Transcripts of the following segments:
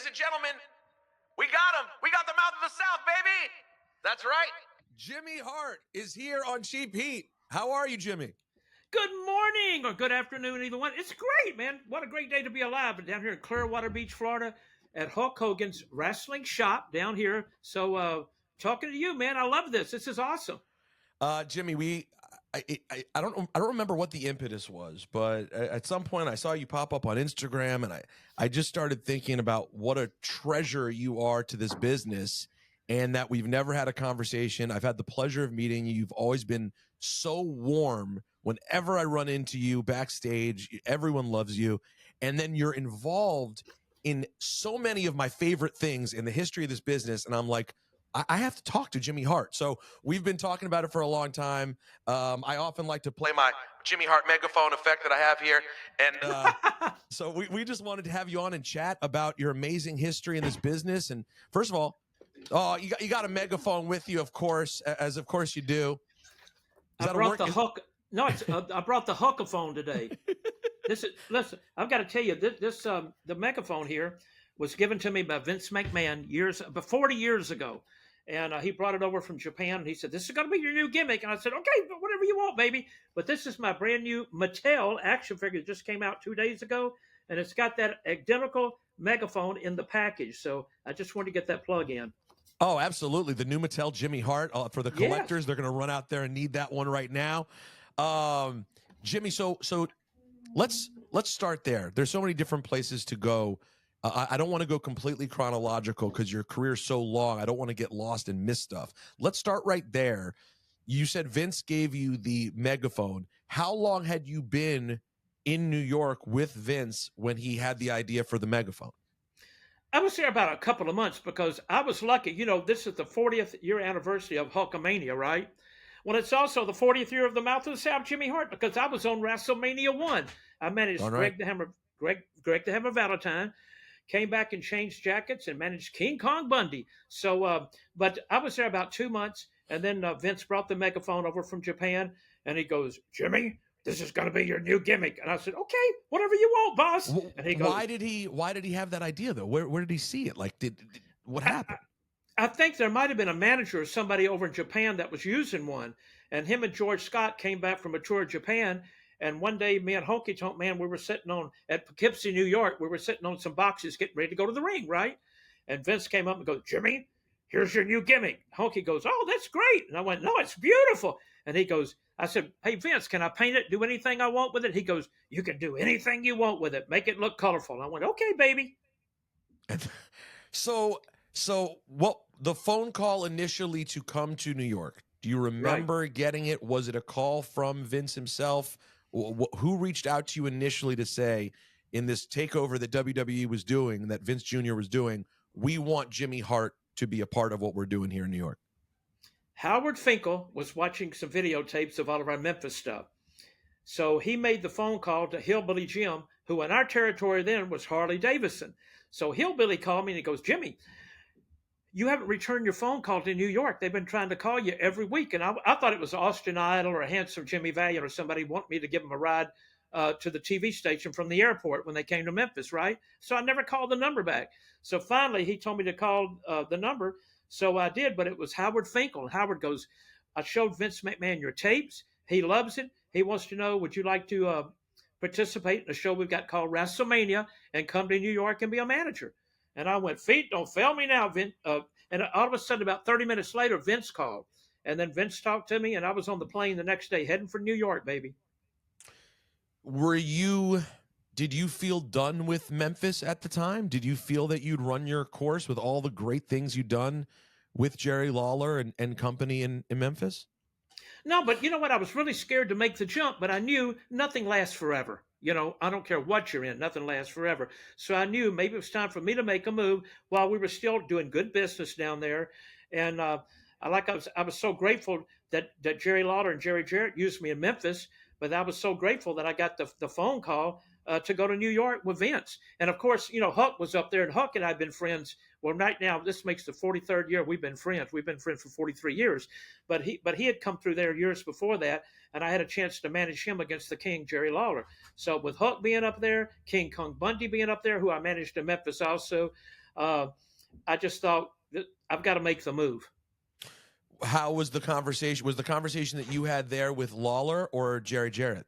Ladies and gentlemen, we got him. We got the mouth of the South, baby. That's right. Jimmy Hart is here on Cheap Heat. How are you, Jimmy? Good morning or good afternoon, either one. It's great, man. What a great day to be alive. Down here in Clearwater Beach, Florida, at Hulk Hogan's wrestling shop down here. So, talking to you, man. I love this. This is awesome. Jimmy, I don't remember what the impetus was, but at some point I saw you pop up on Instagram, and I just started thinking about what a treasure you are to this business, and that we've never had a conversation. I've had the pleasure of meeting you. You've always been so warm. Whenever I run into you backstage, everyone loves you, and then you're involved in so many of my favorite things in the history of this business, and I'm like, I have to talk to Jimmy Hart. So we've been talking about it for a long time. I often like to play my Jimmy Hart megaphone effect that I have here. And so we just wanted to have you on and chat about your amazing history in this business. And first of all, you got a megaphone with you, of course, as of course you do. I brought the hook. No, I brought the hookaphone today. Listen, I've got to tell you, the megaphone here was given to me by Vince McMahon 40 years ago. And he brought it over from Japan, and he said, "This is going to be your new gimmick." And I said, "Okay, but whatever you want, baby." But this is my brand new Mattel action figure. It just came out 2 days ago, and it's got that identical megaphone in the package. So I just wanted to get that plug in. Oh, absolutely. The new Mattel Jimmy Hart for the collectors. Yes. They're going to run out there and need that one right now. Jimmy, so let's start there. There's so many different places to go. I don't want to go completely chronological because your career is so long. I don't want to get lost and miss stuff. Let's start right there. You said Vince gave you the megaphone. How long had you been in New York with Vince when he had the idea for the megaphone? I was there about a couple of months because I was lucky. You know, this is the 40th year anniversary of Hulkamania, right? Well, it's also the 40th year of the Mouth of the South, Jimmy Hart, because I was on WrestleMania 1. I managed Greg the Hammer Valentine. Came back and changed jackets and managed King Kong Bundy. So, but I was there about 2 months, and then Vince brought the megaphone over from Japan, and he goes, "Jimmy, this is going to be your new gimmick." And I said, "Okay, whatever you want, boss." And he goes, Why did he have that idea though? Where did he see it? Like, what happened? I think there might have been a manager or somebody over in Japan that was using one, and him and George Scott came back from a tour of Japan. And one day, me and Honky Tonk Man, we were sitting at Poughkeepsie, New York. We were sitting on some boxes getting ready to go to the ring, right? And Vince came up and goes, "Jimmy, here's your new gimmick." Honky goes, "Oh, that's great." And I went, "No, it's beautiful." And he goes, I said, "Hey, Vince, can I paint it, do anything I want with it?" He goes, "You can do anything you want with it. Make it look colorful." And I went, "Okay, baby." So what the phone call initially to come to New York, do you remember getting it? Was it a call from Vince himself? Who reached out to you initially to say, in this takeover that WWE was doing, that Vince Jr. was doing, we want Jimmy Hart to be a part of what we're doing here in New York? Howard Finkel was watching some videotapes of all of our Memphis stuff. So he made the phone call to Hillbilly Jim, who in our territory then was Harley Davidson. So Hillbilly called me and he goes, "Jimmy, you haven't returned your phone call to New York. They've been trying to call you every week." And I thought it was Austin Idol or Handsome Jimmy Valiant or somebody want me to give them a ride to the TV station from the airport when they came to Memphis, right? So I never called the number back. So finally, he told me to call the number. So I did, but it was Howard Finkel. And Howard goes, "I showed Vince McMahon your tapes. He loves it. He wants to know, would you like to participate in a show we've got called WrestleMania and come to New York and be a manager?" And I went, "Feet don't fail me now, Vince." And all of a sudden, about 30 minutes later, Vince called. And then Vince talked to me, and I was on the plane the next day heading for New York, baby. Did you feel done with Memphis at the time? Did you feel that you'd run your course with all the great things you'd done with Jerry Lawler and company in Memphis? No, but you know what? I was really scared to make the jump, but I knew nothing lasts forever. You know, I don't care what you're in, nothing lasts forever. So I knew maybe it was time for me to make a move while we were still doing good business down there. And I was so grateful that Jerry Lawler and Jerry Jarrett used me in Memphis, but I was so grateful that I got the phone call to go to New York with Vince. And of course, you know, Hulk was up there, and Hulk and I have been friends. Well, right now, this makes the 43rd year we've been friends. We've been friends for 43 years. But he had come through there years before that, and I had a chance to manage him against the King, Jerry Lawler. So with Hulk being up there, King Kong Bundy being up there, who I managed in Memphis also, uh, I just thought that I've got to make the move. How was the conversation? Was the conversation that you had there with Lawler or Jerry Jarrett?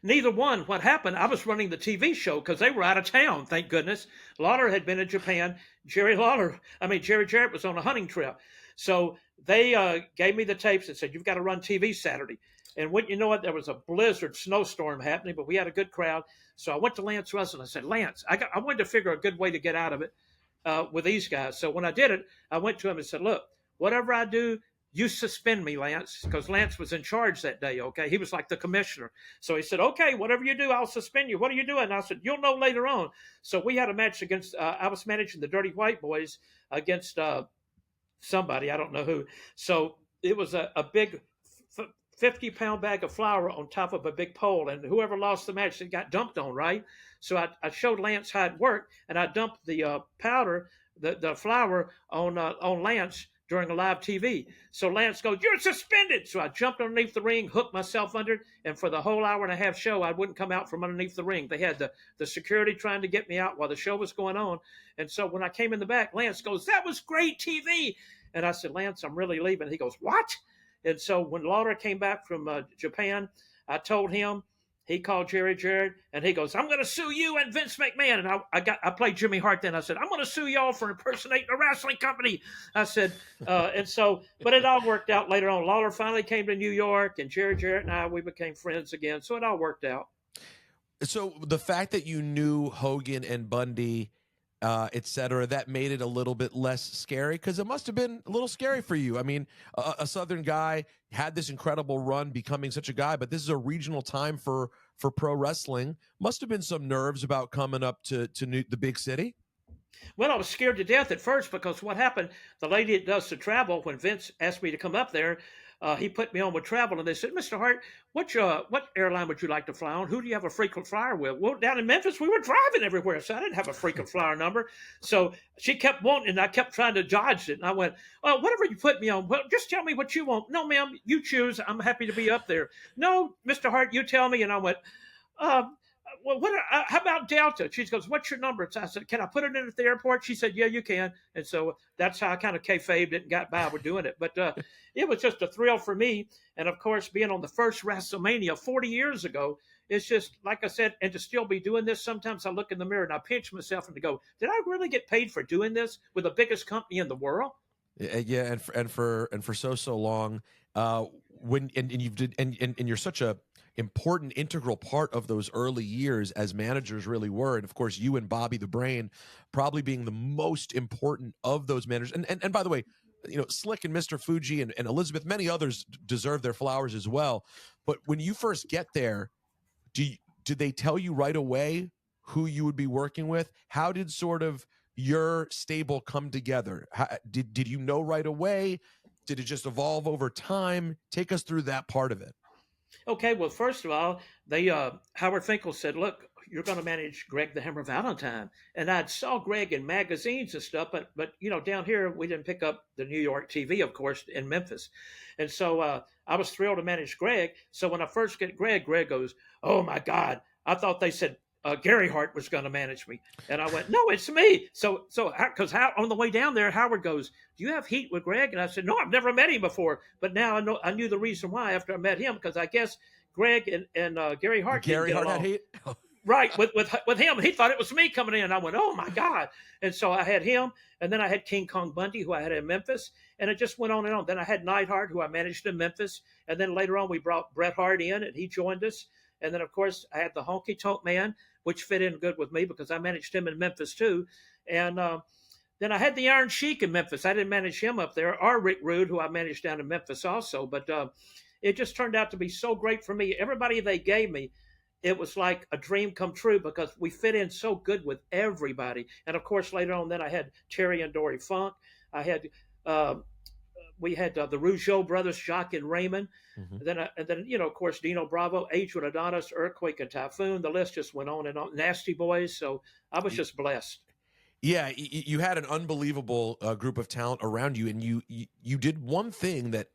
Neither one. What happened? I was running the TV show because they were out of town. Thank goodness. Lawler had been in Japan. Jerry Jarrett was on a hunting trip. So they gave me the tapes and said, "You've got to run TV Saturday." And wouldn't you know it, there was a blizzard snowstorm happening, but we had a good crowd. So I went to Lance Russell and I said, "Lance, I wanted to figure a good way to get out of it with these guys." So when I did it, I went to him and said, "Look, whatever I do, you suspend me, Lance," because Lance was in charge that day. Okay, he was like the commissioner. So he said, "Okay, whatever you do, I'll suspend you. What are you doing?" And I said, "You'll know later on." So we had a match against. I was managing the Dirty White Boys against somebody, I don't know who. So it was a big 50-pound bag of flour on top of a big pole, and whoever lost the match, it got dumped on, right? So I showed Lance how it worked, and I dumped the powder, the flour on Lance during a live TV. So Lance goes, "You're suspended." So I jumped underneath the ring, hooked myself under it, and for the whole hour and a half show, I wouldn't come out from underneath the ring. They had the security trying to get me out while the show was going on. And so when I came in the back, Lance goes, "That was great TV." And I said, "Lance, I'm really leaving." He goes, "What?" And so when Lawler came back from Japan, I told him. He called Jerry Jarrett, and he goes, "I'm going to sue you and Vince McMahon." And I played Jimmy Hart then. I said, "I'm going to sue y'all for impersonating a wrestling company." I said, and so, but it all worked out later on. Lawler finally came to New York, and Jerry Jarrett and we became friends again. So it all worked out. So the fact that you knew Hogan and Bundy, et cetera, that made it a little bit less scary, because it must have been a little scary for you. I mean, a Southern guy had this incredible run, becoming such a guy, but this is a regional time for pro wrestling. Must have been some nerves about coming up to the big city. Well, I was scared to death at first because what happened, the lady that does the travel, when Vince asked me to come up there, he put me on with travel, and they said, "Mr. Hart, what airline would you like to fly on? Who do you have a frequent flyer with?" Well, down in Memphis, we were driving everywhere, so I didn't have a frequent flyer number. So she kept wanting, and I kept trying to dodge it. And I went, "Oh, whatever you put me on, well, just tell me what you want." "No, ma'am, you choose. I'm happy to be up there." "No, Mr. Hart, you tell me." And I went, uh, "Well, how about Delta?" She goes, "What's your number?" I said, "Can I put it in at the airport?" She said, "Yeah, you can." And so that's how I kind of kayfabed it and got by with doing it. But it was just a thrill for me. And of course, being on the first WrestleMania 40 years ago, it's just, like I said, and to still be doing this, sometimes I look in the mirror and I pinch myself and go, did I really get paid for doing this with the biggest company in the world? Yeah, and for so long, when and you've did and you're such a important integral part of those early years as managers really were. And of course, you and Bobby the Brain probably being the most important of those managers. And by the way, Slick and Mr. Fuji and Elizabeth, many others deserve their flowers as well. But when you first get there, did they tell you right away who you would be working with? How did sort of your stable come together? Did you know right away? Did it just evolve over time? Take us through that part of it. Okay, well, first of all, they Howard Finkel said, "Look, you're going to manage Greg the Hammer Valentine." And I saw Greg in magazines and stuff, but down here we didn't pick up the New York TV, of course, in Memphis, and so I was thrilled to manage Greg. So when I first get Greg goes, "Oh my God, I thought they said Gary Hart was going to manage me," and I went, "No, it's me." So because on the way down there, Howard goes, "Do you have heat with Greg?" And I said, "No, I've never met him before, but now I knew the reason why after I met him, because I guess Greg and Gary Hart didn't get along." Had heat. Right, with him. He thought it was me coming in. I went, "Oh my God." And so I had him, and then I had King Kong Bundy, who I had in Memphis, and it just went on and on. Then I had Neidhart, who I managed in Memphis, and then later on we brought Bret Hart in, and he joined us. And then of course I had the Honky Tonk Man, which fit in good with me because I managed him in Memphis too. And then I had the Iron Sheik in Memphis. I didn't manage him up there, or Rick Rude, who I managed down in Memphis also. But it just turned out to be so great for me. Everybody they gave me, it was like a dream come true because we fit in so good with everybody. And of course, later on, then I had Terry and Dory Funk. I had we had the Rougeau brothers, Jacques and Raymond. Mm-hmm. And then of course, Dino Bravo, Adrian Adonis, Earthquake, and Typhoon. The list just went on and on. Nasty Boys. So I was just blessed. Yeah, you had an unbelievable group of talent around you, and you did one thing that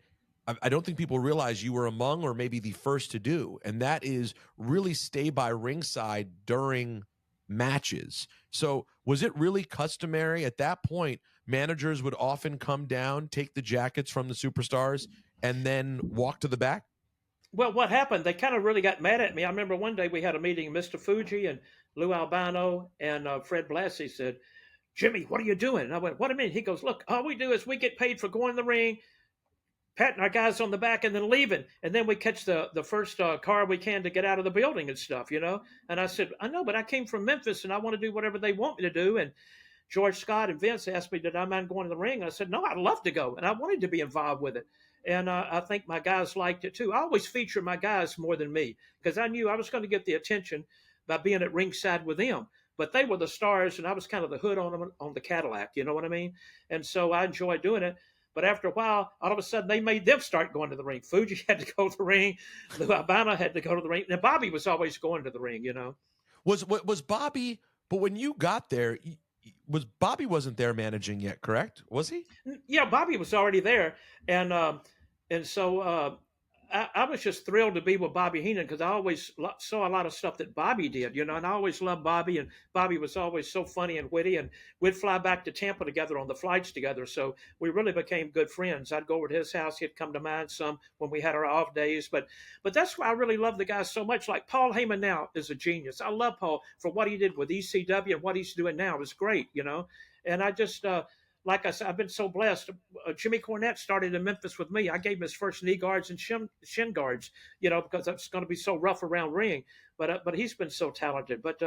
I don't think people realize you were among, or maybe the first to do, and that is really stay by ringside during matches. So was it really customary at that point? Managers would often come down, take the jackets from the superstars, and then walk to the back. Well, what happened? They kind of really got mad at me. I remember one day we had a meeting. Mr. Fuji and Lou Albano and Fred Blassie said, "Jimmy, what are you doing?" And I went, "What do you mean?" He goes, "Look, all we do is we get paid for going in the ring, patting our guys on the back, and then leaving, and then we catch the first car we can to get out of the building and stuff, you know." And I said, "I know, but I came from Memphis and I want to do whatever they want me to do." And George Scott and Vince asked me, "Did I mind going to the ring?" And I said, "No, I'd love to go," and I wanted to be involved with it. And I think my guys liked it too. I always feature my guys more than me because I knew I was going to get the attention by being at ringside with them. But they were the stars, and I was kind of the hood on them on the Cadillac. You know what I mean? And so I enjoyed doing it. But after a while, all of a sudden, they made them start going to the ring. Fuji had to go to the ring. Lou Albano had to go to the ring. And Bobby was always going to the ring, you know. Was Bobby? But when you got there, was Bobby wasn't there managing yet, correct? Was he? Yeah, Bobby was already there, and so I was just thrilled to be with Bobby Heenan because I always saw a lot of stuff that Bobby did, you know, and I always loved Bobby, and Bobby was always so funny and witty, and we'd fly back to Tampa together on the flights together, so we really became good friends. I'd go over to his house, he'd come to mine some when we had our off days, but that's why I really love the guy so much. Like Paul Heyman now is a genius. I love Paul for what he did with ECW and what he's doing now is great, you know, and I just like I said, I've been so blessed. Jimmy Cornette started in Memphis with me. I gave him his first knee guards and shin guards, you know, because it's going to be so rough around ring. But he's been so talented. But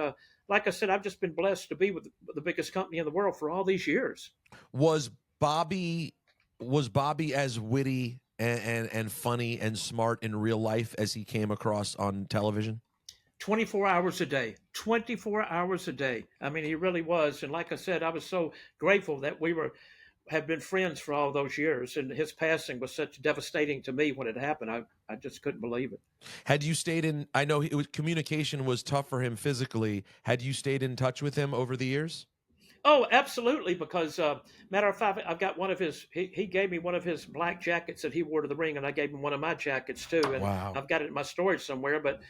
like I said, I've just been blessed to be with the biggest company in the world for all these years. Was Bobby as witty and funny and smart in real life as he came across on television? 24 hours a day, 24 hours a day. I mean, he really was. And like I said, I was so grateful that have been friends for all those years. And his passing was such devastating to me when it happened. I just couldn't believe it. Had you stayed in, I know communication was tough for him physically. Had you stayed in touch with him over the years? Oh, absolutely. Because matter of fact, I've got one of his. He gave me one of his black jackets that he wore to the ring, and I gave him one of my jackets too. And wow. I've got it in my storage somewhere. But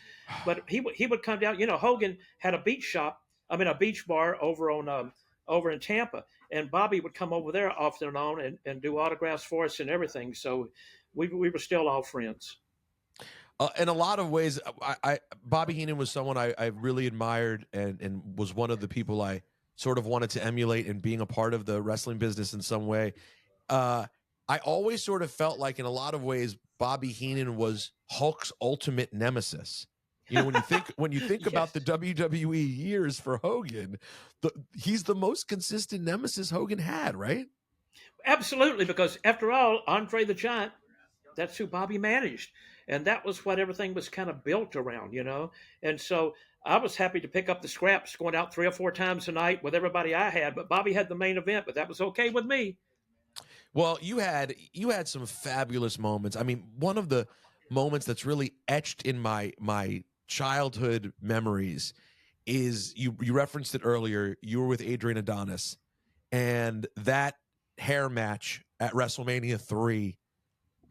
he would come down. You know, Hogan had a beach bar over in Tampa, and Bobby would come over there off and on and do autographs for us and everything. So we were still all friends. In a lot of ways, Bobby Heenan was someone I really admired and was one of the people I sort of wanted to emulate and being a part of the wrestling business in some way. I always sort of felt like in a lot of ways, Bobby Heenan was Hulk's ultimate nemesis. You know, when you think yes. about the WWE years for Hogan, he's the most consistent nemesis Hogan had, right? Absolutely, because after all, Andre the Giant, that's who Bobby managed. And that was what everything was kind of built around, you know? And so I was happy to pick up the scraps going out 3 or 4 times a night with everybody I had, but Bobby had the main event, but that was okay with me. Well, you had some fabulous moments. I mean, one of the moments that's really etched in my childhood memories is you referenced it earlier. You were with Adrian Adonis, and that hair match at WrestleMania 3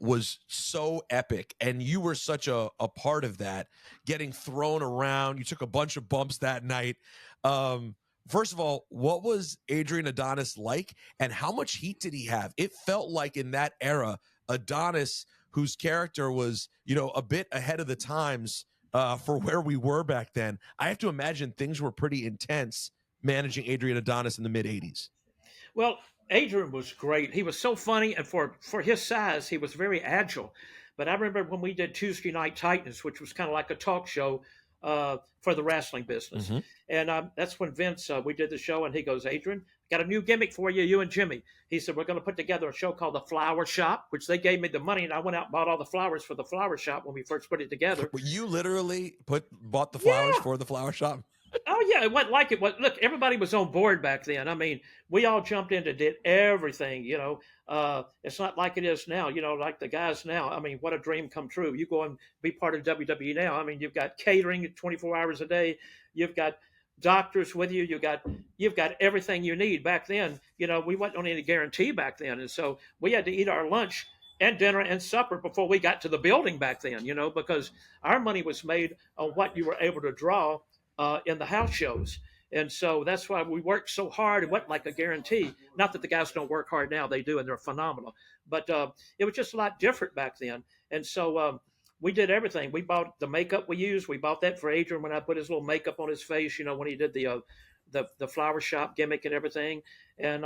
was so epic, and you were such a part of that, getting thrown around. You took a bunch of bumps that night. First of all, what was Adrian Adonis like, and how much heat did he have? It felt like in that era, Adonis, whose character was, you know, a bit ahead of the times for where we were back then. I have to imagine things were pretty intense managing Adrian Adonis in the mid-'80s. Well, Adrian was great. He was so funny, and for his size, he was very agile. But I remember when we did Tuesday Night Titans, which was kind of like a talk show for the wrestling business. Mm-hmm. And that's when Vince, we did the show, and he goes, "Adrian, got a new gimmick for you, you and Jimmy." He said, "We're going to put together a show called The Flower Shop," which they gave me the money, and I went out and bought all the flowers for The Flower Shop when we first put it together. You literally bought the flowers for The Flower Shop? Oh, yeah, it wasn't like it was. Look, everybody was on board back then. I mean, we all jumped in and did everything, you know. It's not like it is now, you know, like the guys now. I mean, what a dream come true. You go and be part of WWE now. I mean, you've got catering 24 hours a day. You've got doctors with you. You've got everything you need. Back then, you know, we wasn't on any guarantee back then. And so we had to eat our lunch and dinner and supper before we got to the building back then, you know, because our money was made on what you were able to draw in the house shows. And so that's why we worked so hard. It wasn't like a guarantee. Not that the guys don't work hard now, they do, and they're phenomenal. But it was just a lot different back then. And so we did everything. We bought the makeup we used. We bought that for Adrian when I put his little makeup on his face, when he did the flower shop gimmick and everything. And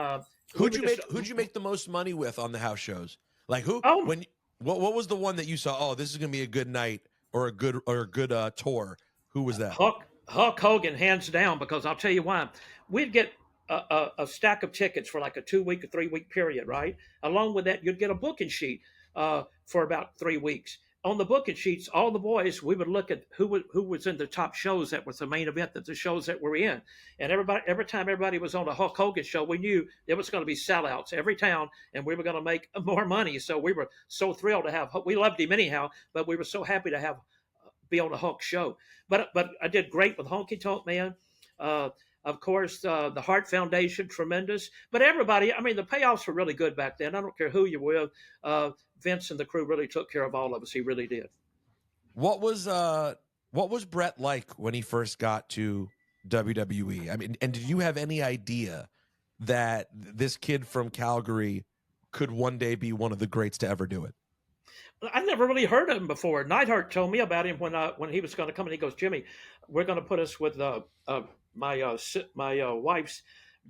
who'd you make the most money with on the house shows? Like who? Oh, What was the one that you saw? Oh, this is gonna be a good night or a good tour. Who was that? Hulk Hogan, hands down, because I'll tell you why. We'd get a stack of tickets for like a 2-week or 3-week period, right? Along with that, you'd get a booking sheet for about 3 weeks. On the booking sheets, all the boys, we would look at who was in the top shows that was the main event, that the shows that we're in. And every time everybody was on a Hulk Hogan show, we knew it was going to be sellouts every town, and we were going to make more money. So we were so thrilled to have. We loved him anyhow, but we were so happy to be on the Hulk show. But I did great with Honky Tonk Man. Of course, the Hart Foundation, tremendous. But everybody, I mean, the payoffs were really good back then. I don't care who you're with. Vince and the crew really took care of all of us. He really did. What was Bret like when he first got to WWE? I mean, and did you have any idea that this kid from Calgary could one day be one of the greats to ever do it? I never really heard of him before. Neidhart told me about him when he was going to come, and he goes, "Jimmy, we're going to put us with my wife's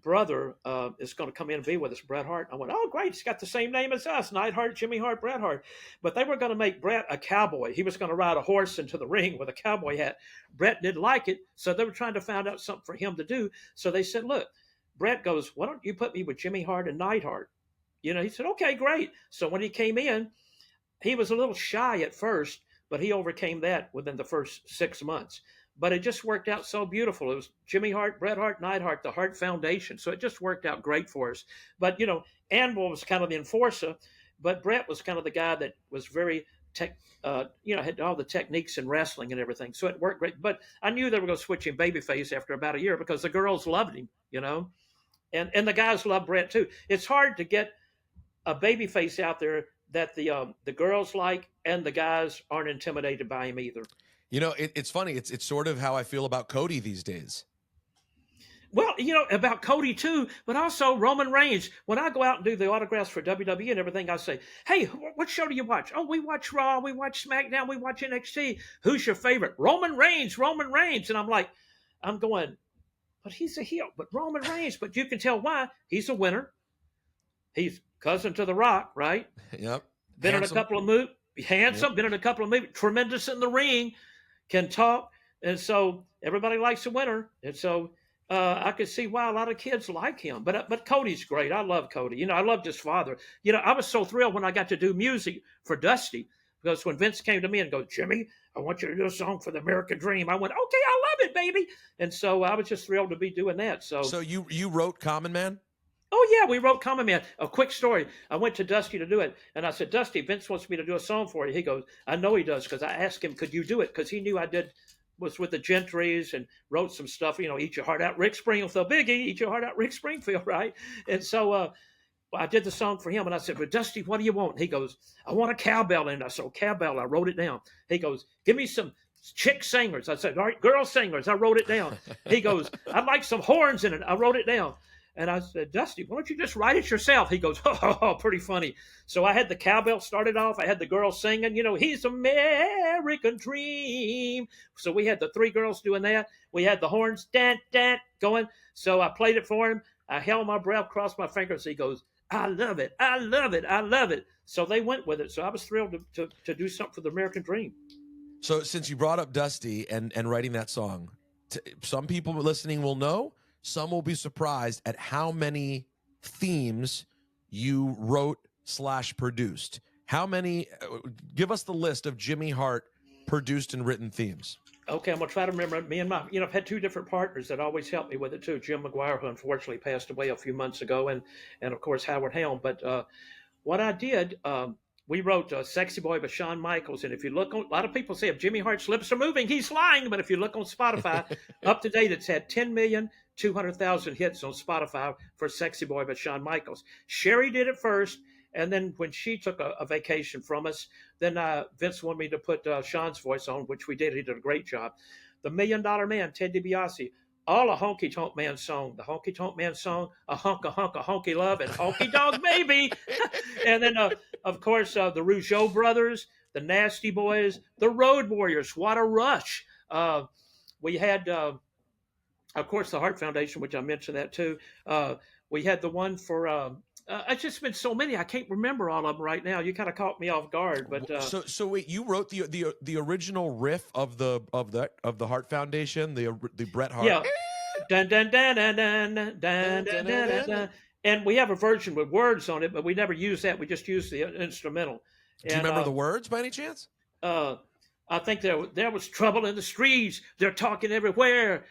brother is going to come in and be with us, Bret Hart." I went, "Oh, great! He's got the same name as us, Neidhart, Jimmy Hart, Bret Hart." But they were going to make Bret a cowboy. He was going to ride a horse into the ring with a cowboy hat. Bret didn't like it, so they were trying to find out something for him to do. So they said, "Look," Bret goes, "Why don't you put me with Jimmy Hart and Neidhart?" He said, "Okay, great." So when he came in, he was a little shy at first, but he overcame that within the first 6 months. But it just worked out so beautiful. It was Jimmy Hart, Bret Hart, Neidhart, the Hart Foundation. So it just worked out great for us. But, Anvil was kind of the enforcer, but Bret was kind of the guy that was very, had all the techniques in wrestling and everything. So it worked great. But I knew they were going to switch him babyface after about a year because the girls loved him, and the guys loved Bret too. It's hard to get a babyface out there that the girls like, and the guys aren't intimidated by him either. It's funny. It's sort of how I feel about Cody these days. Well, about Cody too, but also Roman Reigns. When I go out and do the autographs for WWE and everything, I say, "Hey, what show do you watch?" "Oh, we watch Raw, we watch SmackDown, we watch NXT. Who's your favorite?" "Roman Reigns, Roman Reigns." And I'm going, "But he's a heel, but Roman Reigns." But you can tell why. He's a winner. He's cousin to The Rock, right? Yep. Been Handsome. in a couple of movies. Handsome. Yep. Been in a couple of movies. Tremendous in the ring. Can talk. And so everybody likes a winner. And so I could see why a lot of kids like him. But Cody's great. I love Cody. I loved his father. I was so thrilled when I got to do music for Dusty, because when Vince came to me and goes, "Jimmy, I want you to do a song for the American Dream," I went, "Okay, I love it, baby." And so I was just thrilled to be doing that. So you wrote Common Man? Oh, yeah, we wrote Common Man. A quick story. I went to Dusty to do it, and I said, "Dusty, Vince wants me to do a song for you." He goes, "I know he does," because I asked him, "Could you do it?" Because he knew I was with the Gentrys and wrote some stuff, "Eat Your Heart Out, Rick Springfield, Biggie, Eat Your Heart Out, Rick Springfield," right? And so I did the song for him, and I said, "But Dusty, what do you want?" He goes, "I want a cowbell in it." I said, "Oh, cowbell." I wrote it down. He goes, "Give me some chick singers." I said, "All right, girl singers." I wrote it down. He goes, "I'd like some horns in it." I wrote it down. And I said, "Dusty, why don't you just write it yourself?" He goes, "Oh, pretty funny." So I had the cowbell started off. I had the girls singing, "He's American Dream." So we had the three girls doing that. We had the horns, dan, dan, going. So I played it for him. I held my breath, crossed my fingers. He goes, "I love it. I love it. I love it." So they went with it. So I was thrilled to do something for the American Dream. So since you brought up Dusty and writing that song, some people listening will know. Some will be surprised at how many themes you wrote / produced. How many? Give us the list of Jimmy Hart produced and written themes. Okay, I'm gonna try to remember. Me and I've had two different partners that always helped me with it too. Jim McGuire, who unfortunately passed away a few months ago, and of course Howard Helm. But what I did, we wrote "Sexy Boy" by Shawn Michaels, and if you look on, a lot of people say if Jimmy Hart's lips are moving, he's lying. But if you look on Spotify, up to date, it's had 10,200,000 hits on Spotify for "Sexy Boy" by Shawn Michaels. Sherry did it first, and then when she took a vacation from us, then Vince wanted me to put Shawn's voice on, which we did. He did a great job. The $1 Million Man, Ted DiBiase, all a Honky Tonk Man song. The Honky Tonk Man song, a hunk, a honky love, and Honky Dog Baby. And then, of course, the Rougeau brothers, the Nasty Boys, the Road Warriors. What a rush! We had, of course, the Hart Foundation, which I mentioned that too. We had the one for. It's just been so many. I can't remember all of them right now. You kind of caught me off guard, but so wait, you wrote the original riff of the Hart Foundation, the Bret Hart. yeah, dun dun dun dun dun dun dun dun dun. Dun. And we have a version with words on it, but we never use that. We just use the instrumental. Do you remember the words by any chance? I think there was trouble in the streets. They're talking everywhere.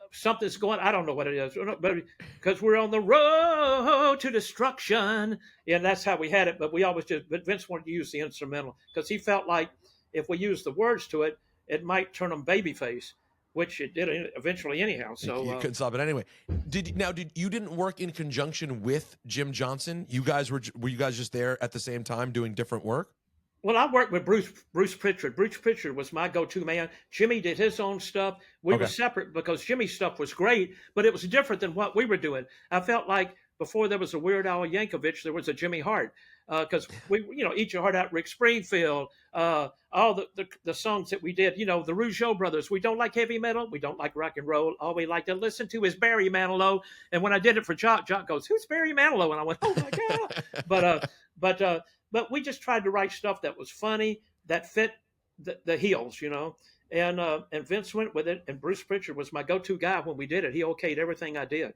Something's going. I don't know what it is, but because we're on the road to destruction, and that's how we had it. But we always just. But Vince wanted to use the instrumental because he felt like if we used the words to it, it might turn them babyface, which it did eventually anyhow. So you couldn't stop it anyway. Did you didn't work in conjunction with Jim Johnson? You guys were you guys just there at the same time doing different work? Well, I worked with Bruce Pritchard. Bruce Pritchard was my go-to man. Jimmy did his own stuff. We were separate because Jimmy's stuff was great, but it was different than what we were doing. I felt like before there was a Weird Al Yankovic, there was a Jimmy Hart. Because we, Eat Your Heart Out, Rick Springfield, all the songs that we did, the Rougeau brothers. We don't like heavy metal. We don't like rock and roll. All we like to listen to is Barry Manilow. And when I did it for Jock goes, "Who's Barry Manilow?" And I went, "Oh my God!" But we just tried to write stuff that was funny, that fit the heels, And Vince went with it, and Bruce Pritchard was my go-to guy when we did it. He okayed everything I did.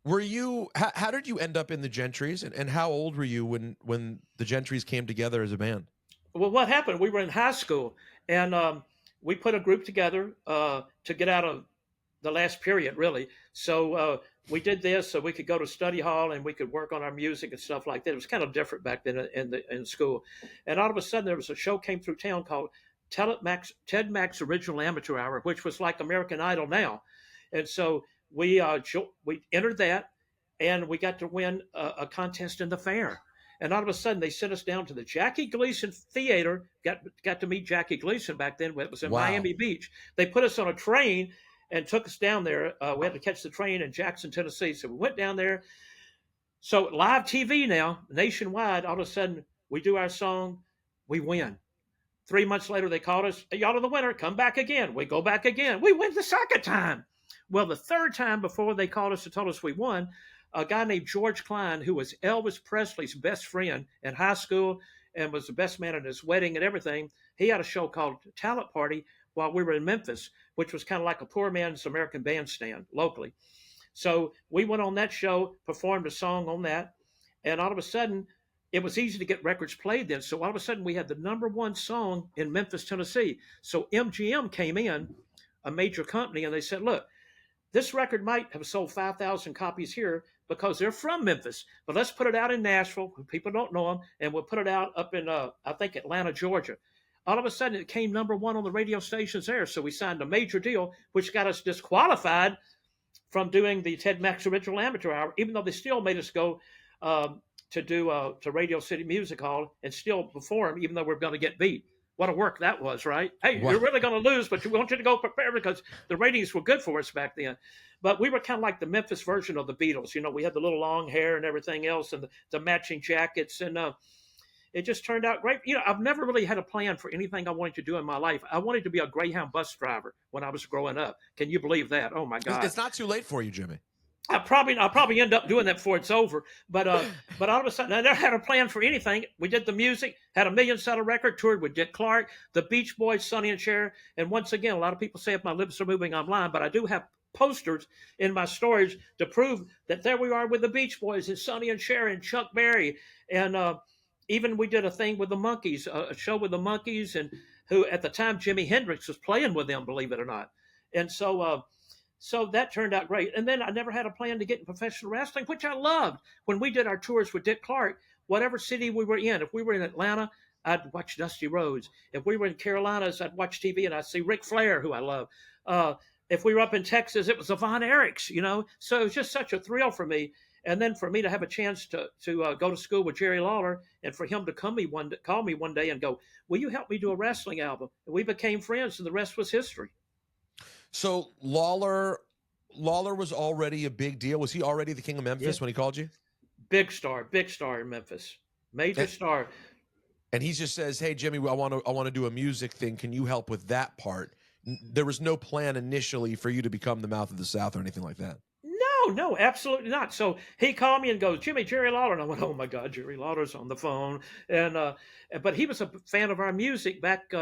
Were you? How did you end up in the Gentrys, and how old were you when the Gentrys came together as a band? Well, what happened? We were in high school, and we put a group together to get out of the last period, really. So we did this so we could go to study hall and we could work on our music and stuff like that. It was kind of different back then in school. And all of a sudden, there was a show came through town called Ted Mack's Original Amateur Hour, which was like American Idol now. And so we entered that, and we got to win a contest in the fair. And all of a sudden, they sent us down to the Jackie Gleason Theater. Got to meet Jackie Gleason back then. It was in Miami Beach. They put us on a train and took us down there. We had to catch the train in Jackson, Tennessee. So we went down there. So live TV now, nationwide, all of a sudden, we do our song, we win. 3 months later, they called us, "Hey, y'all are the winner. Come back again." We go back again. We win the second time. Well, the third time before they called us and told us we won, a guy named George Klein, who was Elvis Presley's best friend in high school and was the best man at his wedding and everything, he had a show called Talent Party while we were in Memphis, which was kind of like a poor man's American Bandstand locally. So we went on that show, performed a song on that, and all of a sudden, it was easy to get records played then. So all of a sudden, we had the #1 song in Memphis, Tennessee. So MGM came in, a major company, and they said, "Look, this record might have sold 5,000 copies here because they're from Memphis, but let's put it out in Nashville. People don't know them, and we'll put it out up in, I think, Atlanta, Georgia." All of a sudden, it came #1 on the radio stations there. So we signed a major deal, which got us disqualified from doing the Ted Mack's Original Amateur Hour, even though they still made us go to Radio City Music Hall and still perform, even though we're going to get beat. What a work that was, right? Hey, You're really going to lose, but we want you to go prepare because the ratings were good for us back then. But we were kind of like the Memphis version of the Beatles. We had the little long hair and everything else and the matching jackets. And it just turned out great. I've never really had a plan for anything I wanted to do in my life. I wanted to be a Greyhound bus driver when I was growing up. Can you believe that? Oh, my God. It's not too late for you, Jimmy. I'll probably end up doing that before it's over. But all of a sudden, I never had a plan for anything. We did the music, had a million-seller record, toured with Dick Clark, the Beach Boys, Sonny and Cher. And once again, a lot of people say if my lips are moving, I'm lying. But I do have posters in my storage to prove that there we are with the Beach Boys and Sonny and Cher and Chuck Berry. And even we did a thing with the Monkees, a show with the Monkees, and who at the time Jimi Hendrix was playing with them, believe it or not. And so that turned out great. And then I never had a plan to get in professional wrestling, which I loved. When we did our tours with Dick Clark, whatever city we were in, if we were in Atlanta, I'd watch Dusty Rhodes. If we were in Carolinas, I'd watch TV and I'd see Ric Flair, who I love. If we were up in Texas, it was the Von Erichs, So it was just such a thrill for me. And then for me to have a chance to go to school with Jerry Lawler and for him to call me one day and go, "Will you help me do a wrestling album?" And we became friends and the rest was history. So Lawler was already a big deal. Was he already the king of Yeah, Memphis when he called you? big star in Memphis, major And, star. and he just says, "Hey Jimmy, I want to do a music thing. Can you help with that part?" There was no plan initially for you to become the mouth of the South or anything like that. No, absolutely not. So he called me and goes, Jimmy, Jerry Lawler. And I went, oh my God, Jerry Lawler's on the phone. And but he was a fan of our music back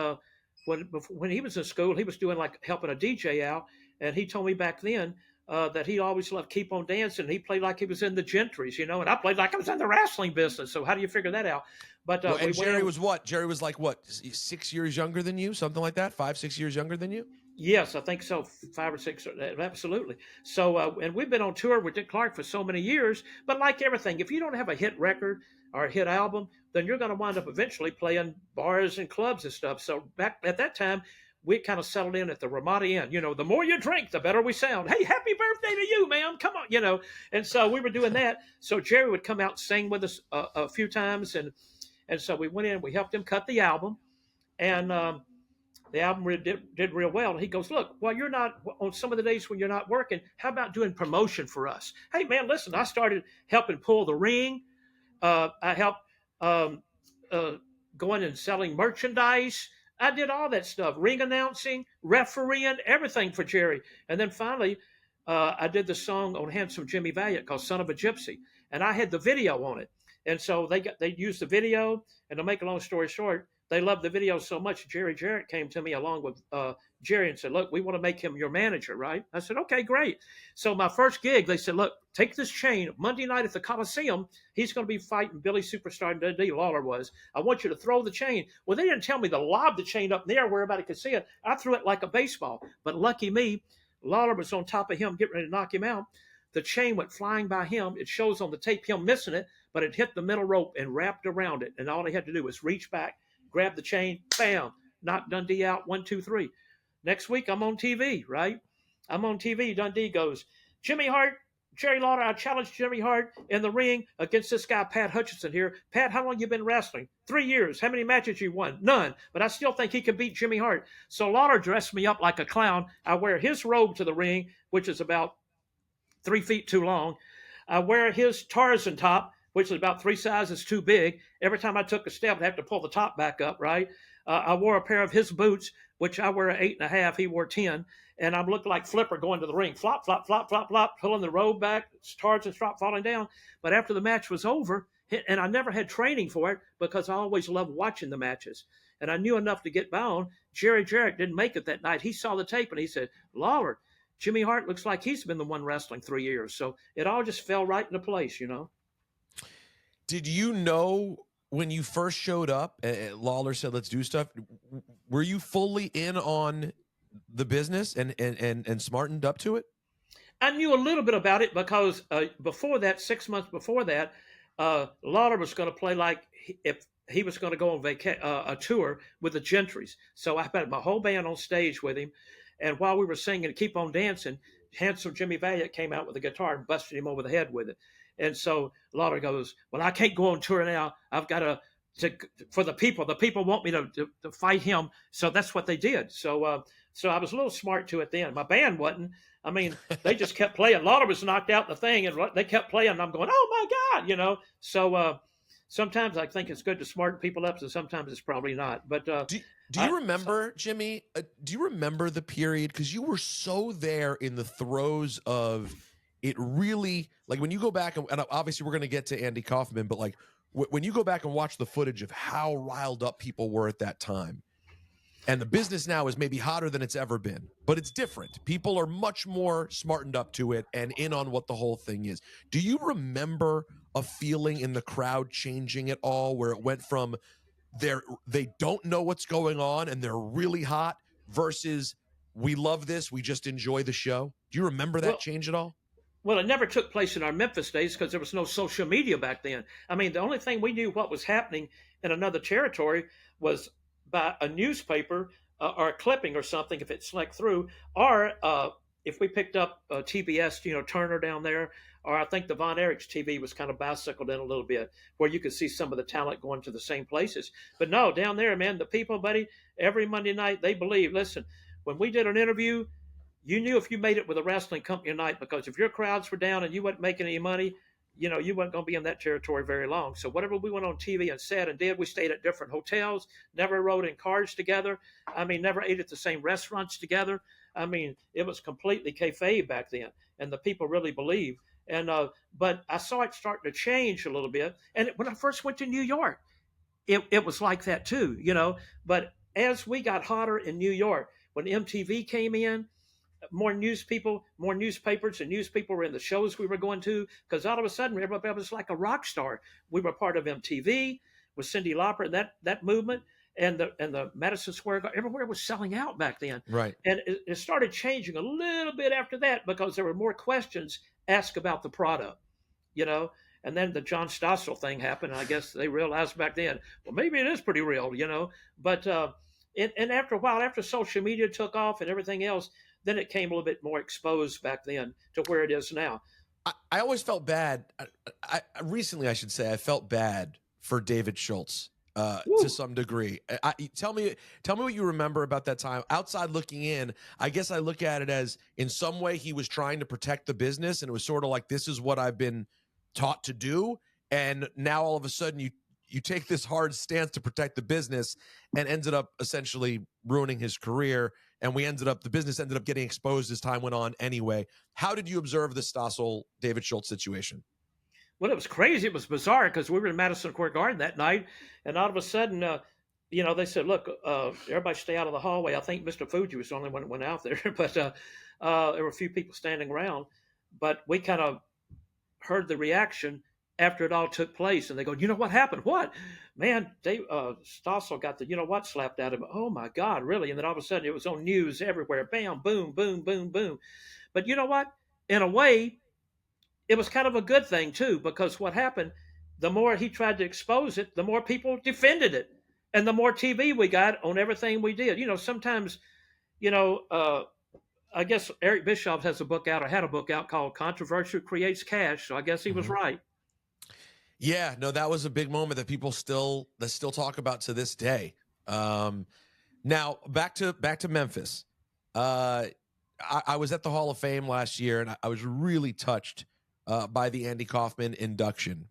when he was in school. He was doing like helping a DJ out, and he told me back then that he always loved Keep on Dancing. He played like he was in the Gentries, and I played like I was in the wrestling business. So how do you figure that out? But Well, we and went Jerry in. was what? Jerry was like what? 6 years younger than you, something like that. 5, 6 years younger than you. Yes, I think so. 5 or 6, absolutely. So, and we've been on tour with Dick Clark for so many years. But like everything, if you don't have a hit record or a hit album, then you're going to wind up eventually playing bars and clubs and stuff. So back at that time, we kind of settled in at the Ramada Inn. The more you drink, the better we sound. Hey, happy birthday to you, ma'am. Come on. And so we were doing that. So Jerry would come out and sing with us a few times, and so we went in. We helped him cut the album, and the album did real well. And he goes, look, while you're not on some of the days when you're not working, how about doing promotion for us? Hey, man, listen, I started helping pull the ring. I helped um, uh, going and selling merchandise. I did all that stuff, ring announcing, refereeing, everything for Jerry. And then finally, I did the song on Handsome Jimmy Valiant called Son of a Gypsy. And I had the video on it. And so they used the video. And to make a long story short, they loved the video so much. Jerry Jarrett came to me along with Jerry and said, look, we want to make him your manager, right? I said, okay, great. So my first gig, they said, look, take this chain Monday night at the Coliseum. He's going to be fighting Billy Superstar Dundee Lawler was. I want you to throw the chain. Well, they didn't tell me to lob the chain up in the air where everybody could see it. I threw it like a baseball. But lucky me, Lawler was on top of him, getting ready to knock him out. The chain went flying by him. It shows on the tape him missing it, but it hit the middle rope and wrapped around it. And all he had to do was reach back, grab the chain, bam, knock Dundee out, 1, 2, 3. Next week, I'm on TV, right? I'm on TV. Dundee goes, Jimmy Hart, Jerry Lawler, I challenged Jimmy Hart in the ring against this guy, Pat Hutchinson here. Pat, how long you been wrestling? 3 years. How many matches you won? None. But I still think he can beat Jimmy Hart. So Lawler dressed me up like a clown. I wear his robe to the ring, which is about 3 feet too long. I wear his Tarzan top, which is about 3 sizes too big. Every time I took a step, I'd have to pull the top back up, right? I wore a pair of his boots, which I wear 8.5. He wore 10. And I'm looking like Flipper going to the ring. Flop, flop, flop, flop, flop, pulling the robe back, Tarzan strap falling down. But after the match was over, and I never had training for it because I always loved watching the matches. And I knew enough to get by on. Jerry Jarrett didn't make it that night. He saw the tape and he said, Lawler, Jimmy Hart looks like he's been the one wrestling 3 years. So it all just fell right into place. Did you know when you first showed up, Lawler said, let's do stuff. Were you fully in on the business and smartened up to it? I knew a little bit about it because before that, 6 months before that, Lawler was going to play like if he was going to go on a tour with the Gentries. So I had my whole band on stage with him. And while we were singing Keep on Dancing, Handsome Jimmy Valiant came out with a guitar and busted him over the head with it. And so Lawler goes, well, I can't go on tour now. I've got to for the people. The people want me to fight him. So that's what they did. So so I was a little smart to it then. My band wasn't. I mean, they just kept playing. Lawler was knocked out in the thing, and they kept playing. And I'm going, oh, my God, So sometimes I think it's good to smarten people up, and sometimes it's probably not. But do you remember, Jimmy, do you remember the period? Because you were so there in the throes of it really, like when you go back, and obviously we're going to get to Andy Kaufman, but like when you go back and watch the footage of how riled up people were at that time, and the business now is maybe hotter than it's ever been, but it's different. People are much more smartened up to it and in on what the whole thing is. Do you remember a feeling in the crowd changing at all, where it went from they don't know what's going on and they're really hot versus we love this, we just enjoy the show? Do you remember that change at all? Well, it never took place in our Memphis days because there was no social media back then. I mean, the only thing we knew what was happening in another territory was by a newspaper or a clipping or something if it snuck through, or if we picked up TBS, Turner down there, or I think the Von Erichs TV was kind of bicycled in a little bit where you could see some of the talent going to the same places. But no, down there, man, the people, buddy, every Monday night, they believe, listen, when we did an interview, you knew if you made it with a wrestling company tonight, because if your crowds were down and you wasn't making any money, you weren't going to be in that territory very long. So whatever we went on TV and said and did, we stayed at different hotels, never rode in cars together. I mean, never ate at the same restaurants together. I mean, it was completely kayfabe back then, and the people really believed. And but I saw it starting to change a little bit. And when I first went to New York, it was like that too. But as we got hotter in New York, when MTV came in, more newspapers and news people were in the shows we were going to, because all of a sudden everybody was like a rock star. We were part of MTV with Cyndi Lauper, that movement, and the Madison Square Garden, everywhere was selling out back then. Right. And it started changing a little bit after that because there were more questions asked about the product. And then the John Stossel thing happened, and I guess they realized back then, well, maybe it is pretty real. But and after a while, after social media took off and everything else, then it came a little bit more exposed back then to where it is now. I always felt bad. Recently, I should say, I felt bad for David Schultz to some degree. Tell me what you remember about that time. Outside looking in, I guess I look at it as, in some way, he was trying to protect the business, and it was sort of like, this is what I've been taught to do, and now all of a sudden you take this hard stance to protect the business, and ended up essentially ruining his career. And the business ended up getting exposed as time went on anyway. How did you observe the Stossel David Schultz situation? Well, it was crazy. It was bizarre because we were in Madison Square Garden that night, and all of a sudden, they said, "Look, everybody stay out of the hallway." I think Mr. Fuji was the only one that went out there, but there were a few people standing around. But we kind of heard the reaction after it all took place, and they go, "You know what happened? What? Man, Stossel got the what slapped out of him. Oh my God, really?" And then all of a sudden, it was on news everywhere. Bam, boom, boom, boom, boom. But you know what? In a way, it was kind of a good thing too, because what happened, the more he tried to expose it, the more people defended it, and the more TV we got on everything we did. Sometimes, I guess Eric Bischoff has a book out, or had a book out, called "Controversy Creates Cash." So I guess he was right. Yeah, no, that was a big moment that people still talk about to this day. Now back to Memphis. I was at the Hall of Fame last year, and I was really touched by the Andy Kaufman induction,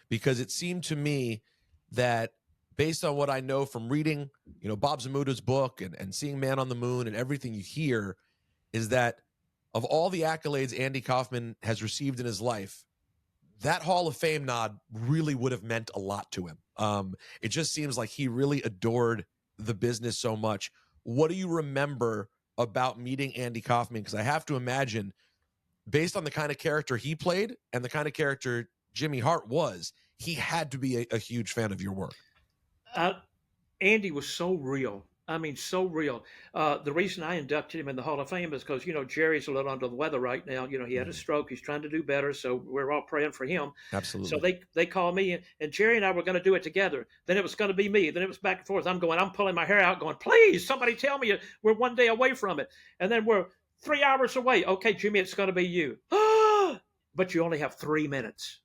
because it seemed to me that, based on what I know from reading, Bob Zamuta's book and seeing Man on the Moon and everything you hear, is that of all the accolades Andy Kaufman has received in his life, that Hall of Fame nod really would have meant a lot to him. It just seems like he really adored the business so much. What do you remember about meeting Andy Kaufman? Because I have to imagine, based on the kind of character he played and the kind of character Jimmy Hart was, he had to be a huge fan of your work. Andy was so real. I mean, so real. The reason I inducted him in the Hall of Fame is because, Jerry's a little under the weather right now. He had a stroke. He's trying to do better. So we're all praying for him. Absolutely. So they called me, and Jerry and I were going to do it together. Then it was going to be me. Then it was back and forth. I'm pulling my hair out going, please, somebody tell me we're one day away from it. And then we're 3 hours away. Okay, Jimmy, it's going to be you. But you only have 3 minutes.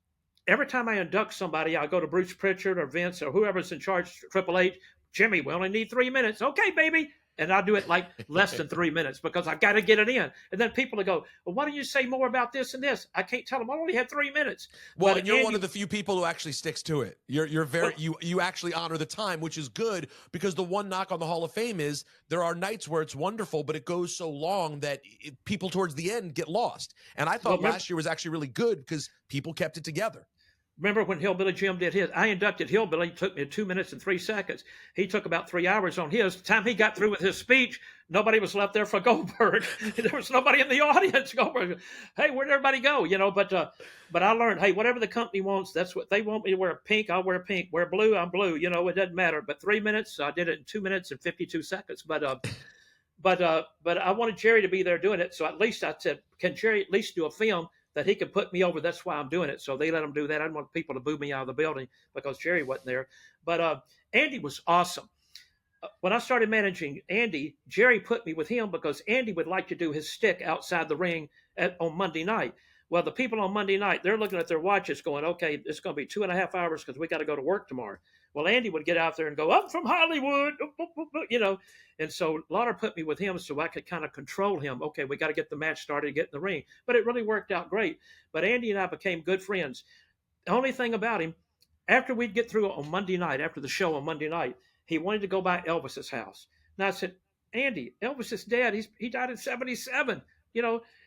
Every time I induct somebody, I go to Bruce Pritchard or Vince or whoever's in charge, Triple H. Jimmy, we only need 3 minutes. Okay, baby. And I'll do it like less than 3 minutes because I got to get it in. And then people will go, well, why don't you say more about this and this? I can't tell them. I only had 3 minutes. Well, and you're one of the few people who actually sticks to it. You're very, you actually honor the time, which is good, because the one knock on the Hall of Fame is there are nights where it's wonderful, but it goes so long that people towards the end get lost. And I thought last year was actually really good because people kept it together. Remember when Hillbilly Jim did his? I inducted Hillbilly. It took me 2 minutes and 3 seconds. He took about 3 hours on his. The time he got through with his speech, nobody was left there for Goldberg. There was nobody in the audience. Goldberg, hey, where'd everybody go? But I learned, hey, whatever the company wants, that's what they want me to wear. Pink, I'll wear pink. Wear blue, I'm blue. It doesn't matter. But 3 minutes, I did it in 2 minutes and 52 seconds. But I wanted Jerry to be there doing it. So at least I said, can Jerry at least do a film that he could put me over? That's why I'm doing it. So they let him do that. I didn't want people to boo me out of the building because Jerry wasn't there. But Andy was awesome. When I started managing Andy, Jerry put me with him because Andy would like to do his stick outside the ring on Monday night. Well, the people on Monday night, they're looking at their watches going, okay, it's going to be 2.5 hours because we got to go to work tomorrow. Well, Andy would get out there and go, I'm from Hollywood, And so Lawler put me with him so I could kind of control him. Okay, we got to get the match started and get in the ring. But it really worked out great. But Andy and I became good friends. The only thing about him, after we'd get through on Monday night, after the show on Monday night, he wanted to go by Elvis's house. And I said, Andy, Elvis is dead. He died at 77,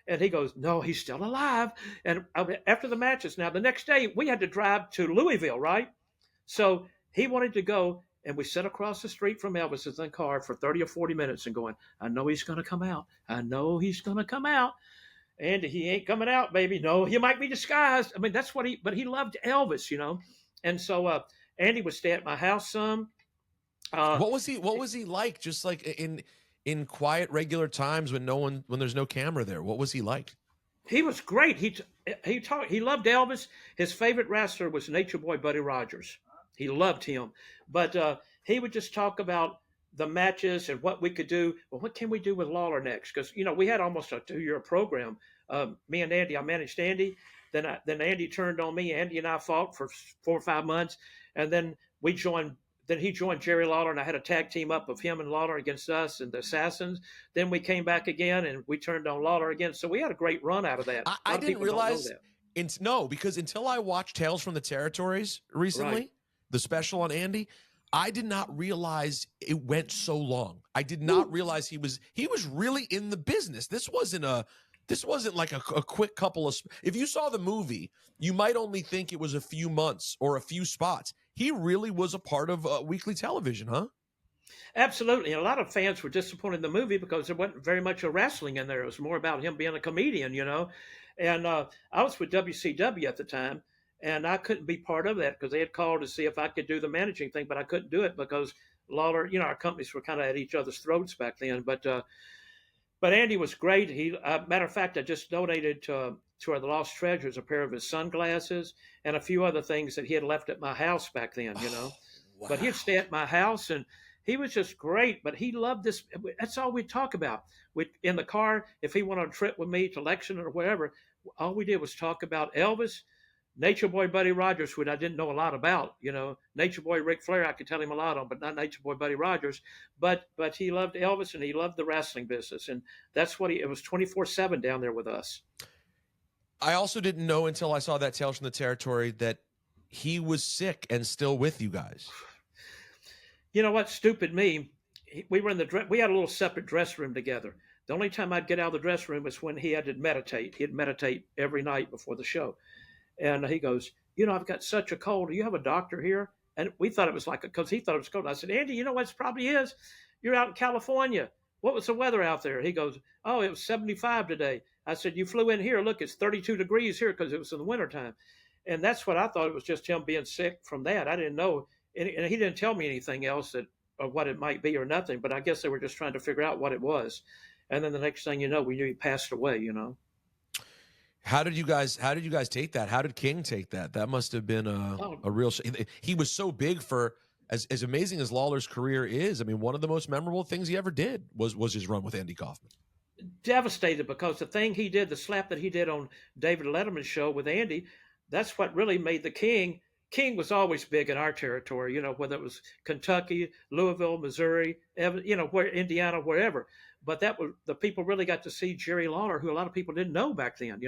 And he goes, no, he's still alive. And after the matches, now the next day we had to drive to Louisville, right? So he wanted to go, and we sat across the street from Elvis's in the car for 30 or 40 minutes and going, I know he's going to come out. I know he's going to come out. And he ain't coming out, baby. No, he might be disguised. I mean, that's what but he loved Elvis, And so Andy would stay at my house some. What was he like? Just like in quiet, regular times when there's no camera there. What was he like? He was great. He loved Elvis. His favorite wrestler was Nature Boy Buddy Rogers. He loved him, but he would just talk about the matches and what we could do. Well, what can we do with Lawler next? Because we had almost a 2-year program. Me and Andy, I managed Andy. Then Andy turned on me. Andy and I fought for 4 or 5 months, and then we joined. Then he joined Jerry Lawler, and I had a tag team up of him and Lawler against us and the Assassins. Then we came back again, and we turned on Lawler again. So we had a great run out of that. I didn't realize. No, because until I watched Tales from the Territories recently, right, the special on Andy, I did not realize it went so long. I did not realize he was really in the business. This wasn't like a quick couple of. If you saw the movie, you might only think it was a few months or a few spots. He really was a part of weekly television, huh? Absolutely. And a lot of fans were disappointed in the movie because there wasn't very much of wrestling in there. It was more about him being a comedian, And I was with WCW at the time, and I couldn't be part of that because they had called to see if I could do the managing thing, but I couldn't do it because Lawler, our companies were kind of at each other's throats back then. But Andy was great. Matter of fact, I just donated to the Lost Treasures a pair of his sunglasses and a few other things that he had left at my house back then, Wow. But he'd stay at my house, and he was just great. But he loved this. That's all we'd talk about. In the car, if he went on a trip with me to Lexington or wherever, all we did was talk about Elvis, Nature Boy Buddy Rogers, who I didn't know a lot about. Nature Boy Ric Flair, I could tell him a lot on, but not Nature Boy Buddy Rogers. But he loved Elvis, and he loved the wrestling business, and that's what it was 24/7 down there with us. I also didn't know until I saw that Tales from the Territory that he was sick and still with you guys. You know what? Stupid me. We were we had a little separate dress room together. The only time I'd get out of the dress room was when he had to meditate. He'd meditate every night before the show. And he goes, I've got such a cold. Do you have a doctor here? And we thought it was because he thought it was cold. I said, Andy, you know what it probably is? You're out in California. What was the weather out there? He goes, oh, it was 75 today. I said, you flew in here. Look, it's 32 degrees here because it was in the wintertime. And that's what I thought. It was just him being sick from that. I didn't know. And he didn't tell me anything else or what it might be or nothing. But I guess they were just trying to figure out what it was. And then the next thing you know, we knew he passed away, How did you guys take that? How did King take that? That must have been a real. He was so big for as amazing as Lawler's career is. I mean, one of the most memorable things he ever did was his run with Andy Kaufman. Devastated because the thing he did, the slap that he did on David Letterman's show with Andy, that's what really made the King. King was always big in our territory, whether it was Kentucky, Louisville, Missouri, where Indiana, wherever. But that was the people really got to see Jerry Lawler, who a lot of people didn't know back then,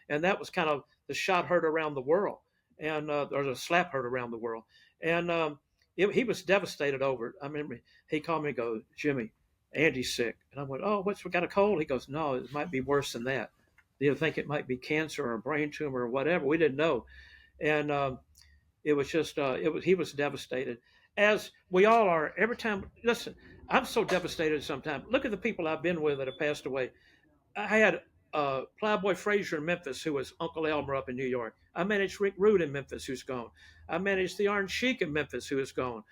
and that was kind of the shot heard around the world, and or the slap heard around the world, and he was devastated over it. I remember he called me and goes, Jimmy, Andy's sick, and I went, oh, we got a cold? He goes, no, it might be worse than that. They think it might be cancer or a brain tumor or whatever. We didn't know, and it was just he was devastated, as we all are every time. Listen, I'm so devastated sometimes. Look at the people I've been with that have passed away. I had Plowboy Frazier in Memphis, who was Uncle Elmer up in New York. I managed Rick Rude in Memphis, who's gone. I managed the Iron Sheik in Memphis, who is gone.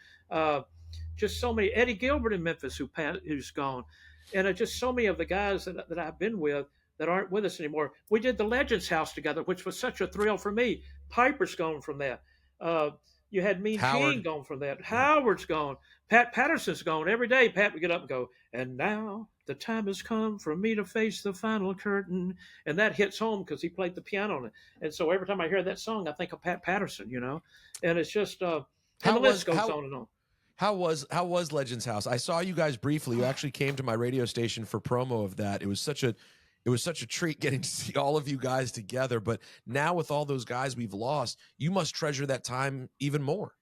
Just so many. Eddie Gilbert in Memphis, who's gone. And just so many of the guys that I've been with that aren't with us anymore. We did the Legends House together, which was such a thrill for me. Piper's gone from that. You had Mean Gene Howard. gone from that. Yeah. Howard's gone. Pat Patterson's gone. Every day, Pat would get up and go, and now the time has come for me to face the final curtain. And that hits home because he played the piano on it. And so every time I hear that song, I think of Pat Patterson, you know? And it's just, and How the list was goes on and on. how was Legends House? I saw you guys briefly. You actually came to my radio station for promo of that. It was such a treat getting to see all of you guys together. But now with all those guys we've lost, you must treasure that time even more.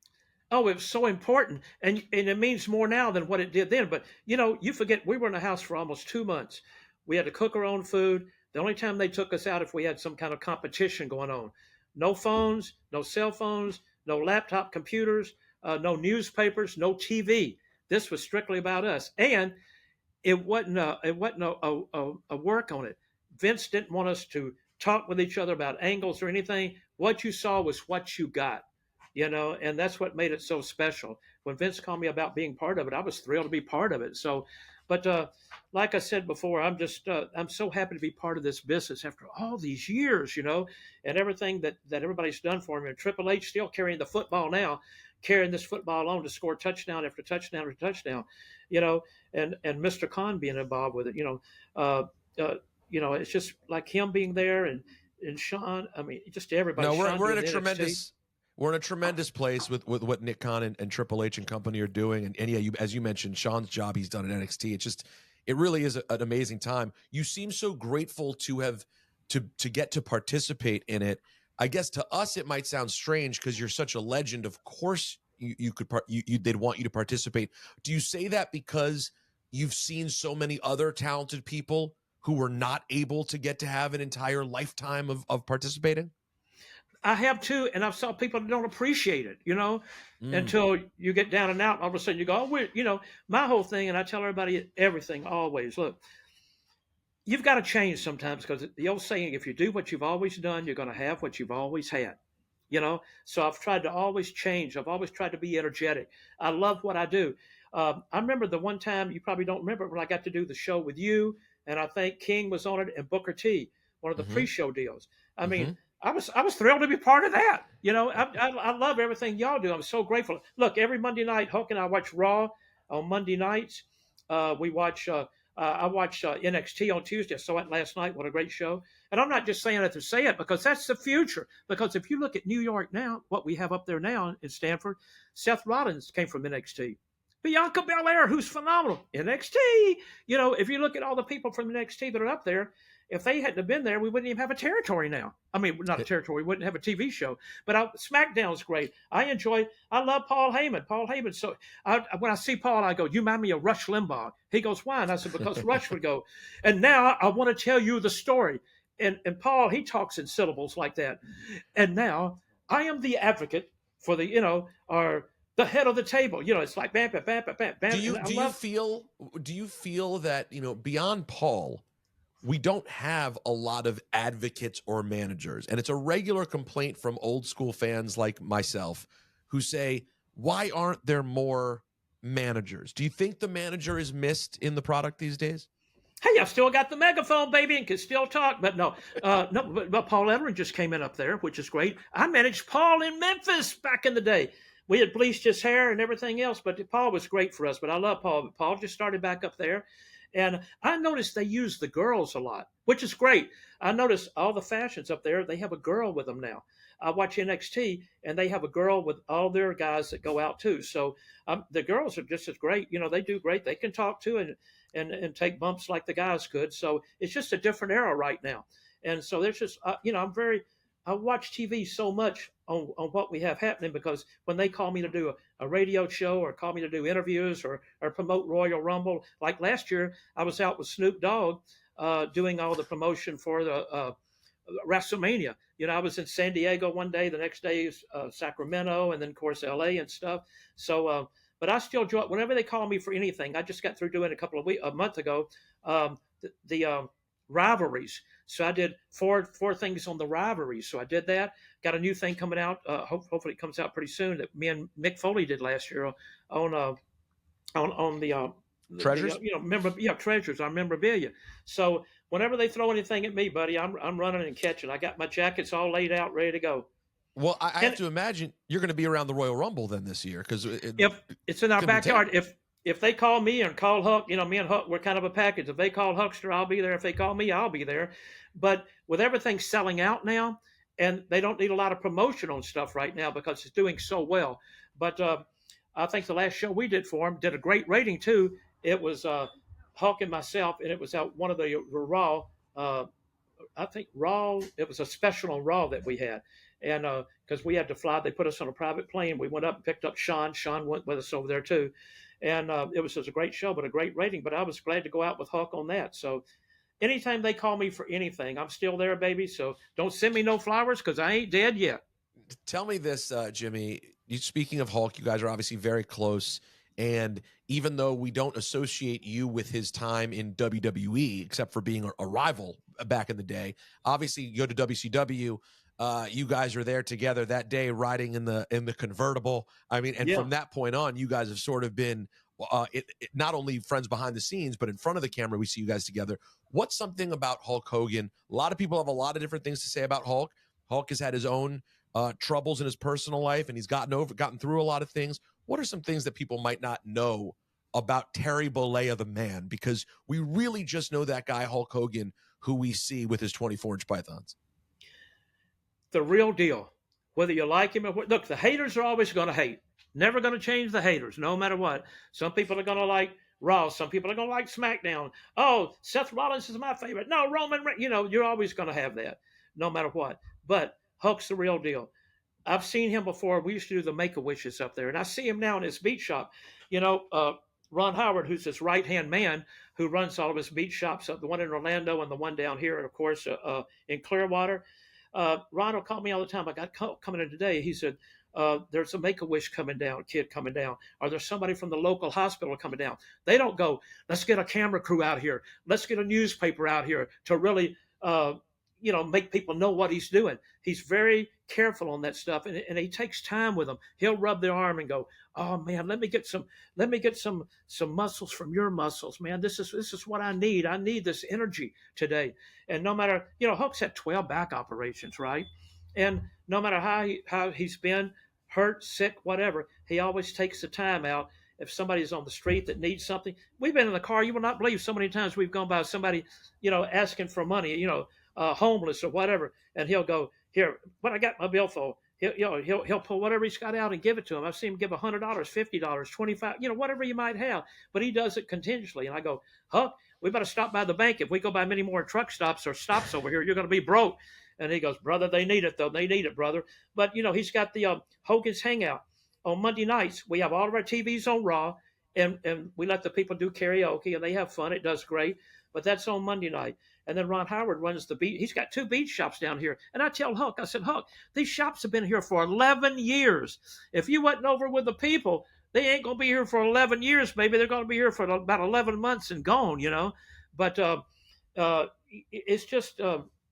Oh, it was so important, and it means more now than what it did then. But you know, you forget we were in the house for almost 2 months. We had to cook our own food. The only time they took us out if we had some kind of competition going on. No phones, no cell phones, no laptop computers, no newspapers, no TV. This was strictly about us, and it wasn't a work on it. Vince didn't want us to talk with each other about angles or anything. What you saw was what you got, you know, and that's what made it so special. When Vince called me about being part of it, I was thrilled to be part of it. So, but like I said before, I'm so happy to be part of this business after all these years, you know, and everything that everybody's done for me. And Triple H still carrying the football now, carrying this football on to score touchdown after touchdown after touchdown, you know, and Mr. Khan being involved with it, you know, it's just like him being there and Sean. I mean, just everybody. No, Sean we're in a doing NXT. tremendous place with what Nick Khan and Triple H and company are doing. And yeah, as you mentioned, Sean's job he's done at NXT. It really is an amazing time. You seem so grateful to have to get to participate in it. I guess to us it might sound strange because you're such a legend. Of course, they'd want you to participate. Do you say that because you've seen so many other talented people who were not able to get to have an entire lifetime of participating? I have too, and I've saw people that don't appreciate it, you know, until you get down and out. All of a sudden, you go, "Oh, you know." My whole thing, and I tell everybody everything always. Look, you've got to change sometimes because the old saying, "If you do what you've always done, you're going to have what you've always had." You know, so I've tried to always change. I've always tried to be energetic. I love what I do. I remember the one time you probably don't remember when I got to do the show with you, and I think King was on it and Booker T, one of the Mm-hmm. pre-show deals. I mean, Mm-hmm. I was thrilled to be part of that. You know, I love everything y'all do. I'm so grateful. Look, every Monday night, Hulk and I watch Raw on Monday nights. We watch. I watch NXT on Tuesday. I saw it last night. What a great show! And I'm not just saying it to say it because that's the future. Because if you look at New York now, what we have up there now in Stanford, Seth Rollins came from NXT. Bianca Belair, who's phenomenal, NXT. You know, if you look at all the people from NXT that are up there, if they hadn't have been there, we wouldn't even have a territory now. I mean, not a territory, we wouldn't have a TV show. But SmackDown's great. I love Paul Heyman. Paul Heyman. So when I see Paul, I go, "You remind me of Rush Limbaugh." He goes, "Why?" And I said, "Because Rush would go, and now I want to tell you the story." And Paul, he talks in syllables like that. And now I am the advocate for the, you know, or the head of the table. You know, it's like bam, bam, bam, bam, bam, bam. Do you feel that, you know, beyond Paul, we don't have a lot of advocates or managers? And it's a regular complaint from old school fans like myself who say, why aren't there more managers? Do you think the manager is missed in the product these days? Hey, I still got the megaphone, baby, and can still talk. But no, but Paul Ellering just came in up there, which is great. I managed Paul in Memphis back in the day. We had bleached his hair and everything else, but Paul was great for us. But I love Paul. But Paul just started back up there. And I noticed they use the girls a lot, which is great. I noticed all the fashions up there, they have a girl with them now. I watch NXT, and they have a girl with all their guys that go out too. So the girls are just as great. You know, they do great. They can talk too and take bumps like the guys could. So it's just a different era right now. And so there's just, you know, I watch TV so much on what we have happening because when they call me to do a radio show or call me to do interviews or promote Royal Rumble, like last year, I was out with Snoop Dogg doing all the promotion for the WrestleMania. You know, I was in San Diego one day, the next day is Sacramento, and then of course LA and stuff. So, but I still join whenever they call me for anything. I just got through doing a month ago, the rivalries. So I did four things on the rivalries. So I did that. Got a new thing coming out. Hopefully it comes out pretty soon that me and Mick Foley did last year on the Treasures? treasures, our memorabilia. So whenever they throw anything at me, buddy, I'm running and catching. I got my jackets all laid out, ready to go. Well, I have to imagine you're going to be around the Royal Rumble then this year because if it's in our backyard, if they call me and call Huck, me and Huck, we're kind of a package. If they call Huckster, I'll be there. If they call me, I'll be there. But with everything selling out now, and they don't need a lot of promotion on stuff right now because it's doing so well. But I think the last show we did for them did a great rating too. It was Huck and myself, and it was out one of the Raw. I think Raw. It was a special on Raw that we had, and because we had to fly, they put us on a private plane. We went up and picked up Sean. Sean went with us over there too, and it was just a great show, but a great rating. But I was glad to go out with Huck on that. So anytime they call me for anything, I'm still there, baby. So don't send me no flowers because I ain't dead yet. Tell me this, Jimmy. Speaking of Hulk, you guys are obviously very close. And even though we don't associate you with his time in WWE, except for being a rival back in the day, obviously you go to WCW. You guys are there together that day, riding in the convertible. I mean, and from that point on, you guys have sort of been not only friends behind the scenes, but in front of the camera, we see you guys together. What's something about Hulk Hogan? A lot of people have a lot of different things to say about Hulk. Hulk has had his own troubles in his personal life, and he's gotten through a lot of things. What are some things that people might not know about Terry Bollea the man? Because we really just know that guy, Hulk Hogan, who we see with his 24-inch pythons. The real deal. Whether you like him or what. Look, the haters are always going to hate. Never going to change the haters, no matter what. Some people are going to like Raw. Some people are going to like SmackDown. Oh, Seth Rollins is my favorite. No, Roman Reigns. You're always going to have that, no matter what. But Hulk's the real deal. I've seen him before. We used to do the Make-A-Wishes up there, and I see him now in his beat shop. Ron Howard, who's his right-hand man, who runs all of his beat shops, the one in Orlando and the one down here, and of course, in Clearwater. Ron will call me all the time. I got coming in today. He said, there's a Make-A-Wish kid coming down. Or there's somebody from the local hospital coming down. They don't go, let's get a camera crew out here. Let's get a newspaper out here to really make people know what he's doing. He's very careful on that stuff, and he takes time with them. He'll rub their arm and go, "Oh man, let me get some muscles from your muscles, man. This is what I need. I need this energy today." And no matter, Hulk's had 12 back operations, right? And no matter how he's been hurt, sick, whatever, he always takes the time out. If somebody's on the street that needs something, we've been in the car. You will not believe so many times we've gone by somebody, asking for money, homeless or whatever, and he'll go, "Here, what I got my bill for?" He'll pull whatever he's got out and give it to him. I've seen him give $100, $50, $25, whatever you might have, but he does it continuously. And I go, "Huh, we better stop by the bank. If we go by many more truck stops or stops over here, you're going to be broke." And he goes, "Brother, they need it though. They need it, brother." But he's got the Hogan's Hangout on Monday nights. We have all of our TVs on Raw, and we let the people do karaoke, and they have fun. It does great. But that's on Monday night. And then Ron Howard runs the beat. He's got 2 beat shops down here. And I tell Huck, I said, "Huck, these shops have been here for 11 years. If you wasn't over with the people, they ain't going to be here for 11 years, baby. They're going to be here for about 11 months and gone, But it's just,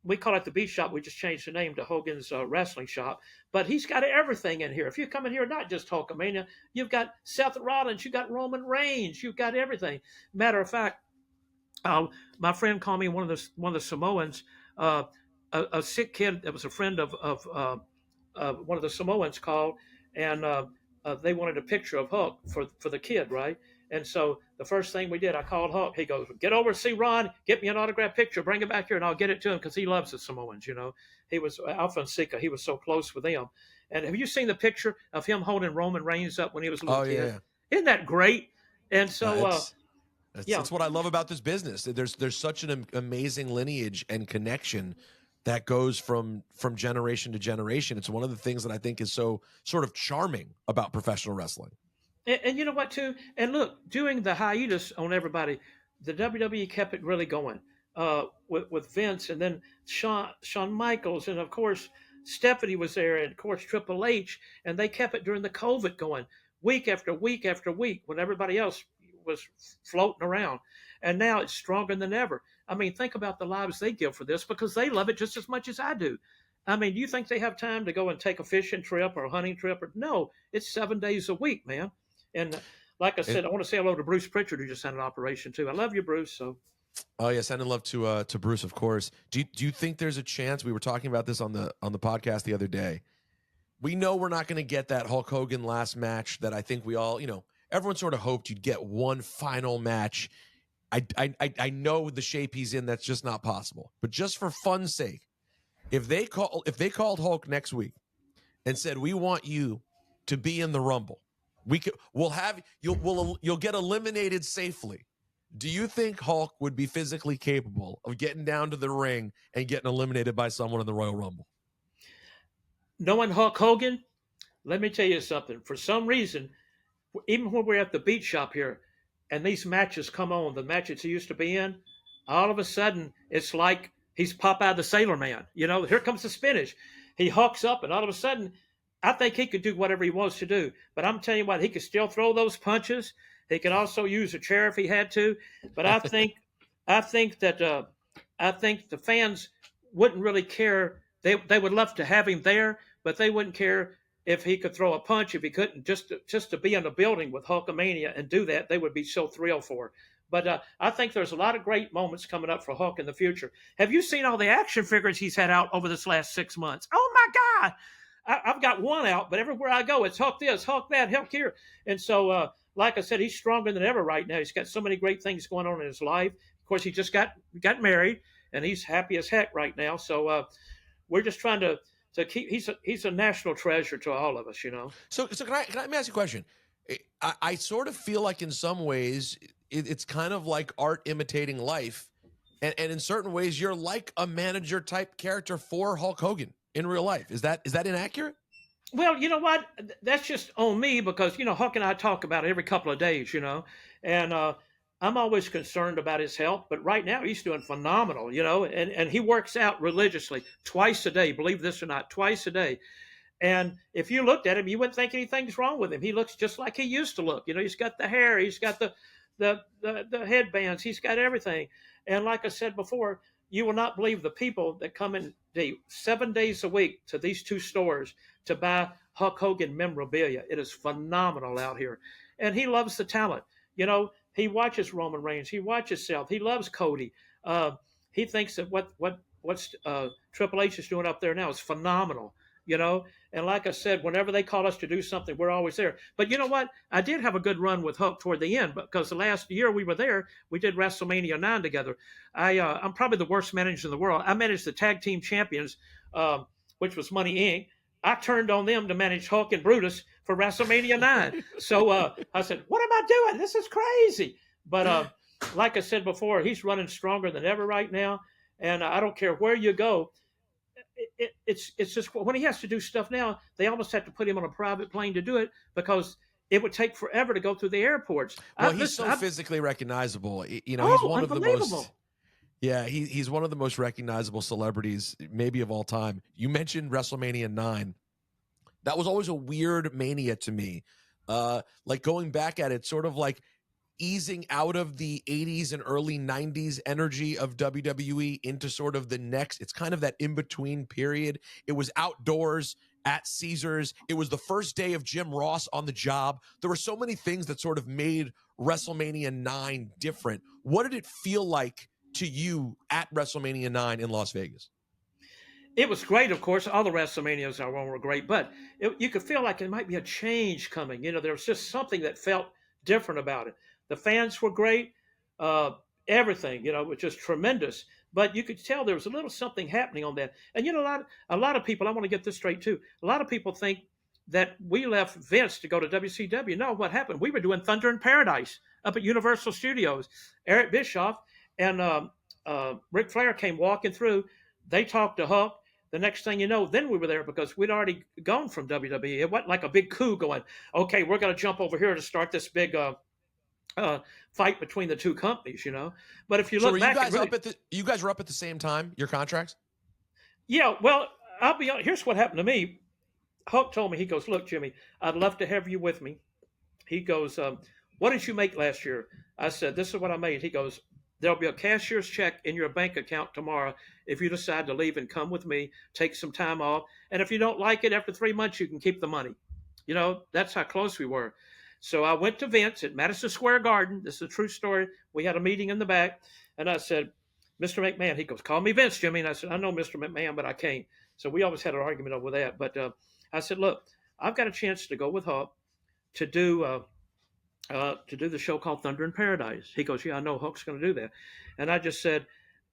we call it the beat shop. We just changed the name to Hogan's Wrestling Shop. But he's got everything in here. If you come in here, not just Hulkamania, you've got Seth Rollins, you've got Roman Reigns, you've got everything. Matter of fact, my friend called me one of the Samoans, a sick kid that was a friend of one of the Samoans called, and they wanted a picture of Hulk for the kid, right? And so the first thing we did, I called Hulk. He goes, "Get over to see Ron, get me an autograph picture, bring it back here, and I'll get it to him," because he loves the Samoans. He was Alpha and Sika. He was so close with them. And have you seen the picture of him holding Roman Reigns up when he was a little kid? Yeah. Isn't that great? And so. That's what I love about this business. There's such an amazing lineage and connection that goes from generation to generation. It's one of the things that I think is so sort of charming about professional wrestling. And you know what, too? And look, doing the hiatus on everybody, the WWE kept it really going with Vince, and then Shawn Michaels, and of course Stephanie was there, and of course Triple H, and they kept it during the COVID going, week after week after week, when everybody else was floating around. And now it's stronger than ever. I mean, think about the lives they give for this, because they love it just as much as I do. I mean, do you think they have time to go and take a fishing trip or a hunting trip? No, it's 7 days a week, man. And like I said, I want to say hello to Bruce Pritchard, who just had an operation too. I love you, Bruce. So. Oh yeah, sending love to Bruce, of course. Do you think there's a chance? We were talking about this on the podcast the other day. we know we're not going to get that Hulk Hogan last match that I think we all, everyone sort of hoped you'd get one final match. I know the shape he's in, that's just not possible. But just for fun's sake, if they called Hulk next week and said, we want you to be in the Rumble, you'll get eliminated safely. Do you think Hulk would be physically capable of getting down to the ring and getting eliminated by someone in the Royal Rumble? Knowing Hulk Hogan, let me tell you something. For some reason, even when we're at the beat shop here and these matches come on, the matches he used to be in, all of a sudden it's like he's Popeye the Sailor Man. Here comes the spinach. He hooks up, and all of a sudden, I think he could do whatever he wants to do. But I'm telling you what, he could still throw those punches. He could also use a chair if he had to. But I think that the fans wouldn't really care. They would love to have him there, but they wouldn't care if he could throw a punch. If he couldn't, just to be in the building with Hulkamania and do that, they would be so thrilled for. But I think there's a lot of great moments coming up for Hulk in the future. Have you seen all the action figures he's had out over this last 6 months? Oh my God! I've got one out, but everywhere I go, it's Hulk this, Hulk that, Hulk here. And so, like I said, he's stronger than ever right now. He's got so many great things going on in his life. Of course, he just got married, and he's happy as heck right now. So we're just trying to keep. He's a national treasure to all of us, So can I ask you a question? I sort of feel like in some ways it's kind of like art imitating life, and in certain ways you're like a manager type character for Hulk Hogan in real life. Is that inaccurate? Well, you know what? That's just on me because Hulk and I talk about it every couple of days, and I'm always concerned about his health. But right now he's doing phenomenal, and he works out religiously twice a day. Believe this or not, twice a day. And if you looked at him, you wouldn't think anything's wrong with him. He looks just like he used to look. He's got the hair, he's got the headbands, he's got everything. And like I said before, you will not believe the people that come in 7 days a week to these two stores to buy Hulk Hogan memorabilia. It is phenomenal out here. And he loves the talent. He watches Roman Reigns. He watches Seth. He loves Cody. He thinks that what's Triple H is doing up there now is phenomenal. And like I said, whenever they call us to do something, we're always there. But you know what? I did have a good run with Hulk toward the end because the last year we were there, we did WrestleMania 9 together. I'm probably the worst manager in the world. I managed the tag team champions, which was Money Inc. I turned on them to manage Hulk and Brutus for WrestleMania 9. So I said, what am I doing? This is crazy. But like I said before, he's running stronger than ever right now. And I don't care where you go. It's just when he has to do stuff now, they almost have to put him on a private plane to do it because it would take forever to go through the airports. Well, he's physically recognizable. He's one of the most. Yeah, he's one of the most recognizable celebrities, maybe of all time. You mentioned WrestleMania 9. That was always a weird mania to me. Like going back at it, sort of like easing out of the 80s and early 90s energy of WWE into sort of the next. It's kind of that in-between period. It was outdoors at Caesars. It was the first day of Jim Ross on the job. There were so many things that sort of made WrestleMania 9 different. What did it feel like to you at WrestleMania 9 in Las Vegas? It was great, of course. All the WrestleManias I won were great, but you could feel like it might be a change coming. There was just something that felt different about it. The fans were great. Everything, was just tremendous. But you could tell there was a little something happening on that. And a lot of people, I want to get this straight too. A lot of people think that we left Vince to go to WCW. No, what happened? We were doing Thunder in Paradise up at Universal Studios. Eric Bischoff and Ric Flair came walking through. They talked to Hulk. The next thing you know, then we were there because we'd already gone from WWE. It wasn't like a big coup going, okay, we're going to jump over here to start this big fight between the two companies, But if you look back, you guys were up at the same time, your contracts? Yeah, well, I'll be honest. Here's what happened to me. Hulk told me, he goes, look, Jimmy, I'd love to have you with me. He goes, what did you make last year? I said, this is what I made. He goes, there'll be a cashier's check in your bank account tomorrow if you decide to leave and come with me, take some time off. And if you don't like it after 3 months, you can keep the money. That's how close we were. So I went to Vince at Madison Square Garden. This is a true story. We had a meeting in the back, and I said, Mr. McMahon, he goes, call me Vince, Jimmy. And I said, I know Mr. McMahon, but I can't. So we always had an argument over that. But I said, look, I've got a chance to go with Hulk to do the show called Thunder in Paradise. He goes, yeah, I know Hulk's going to do that. And I just said,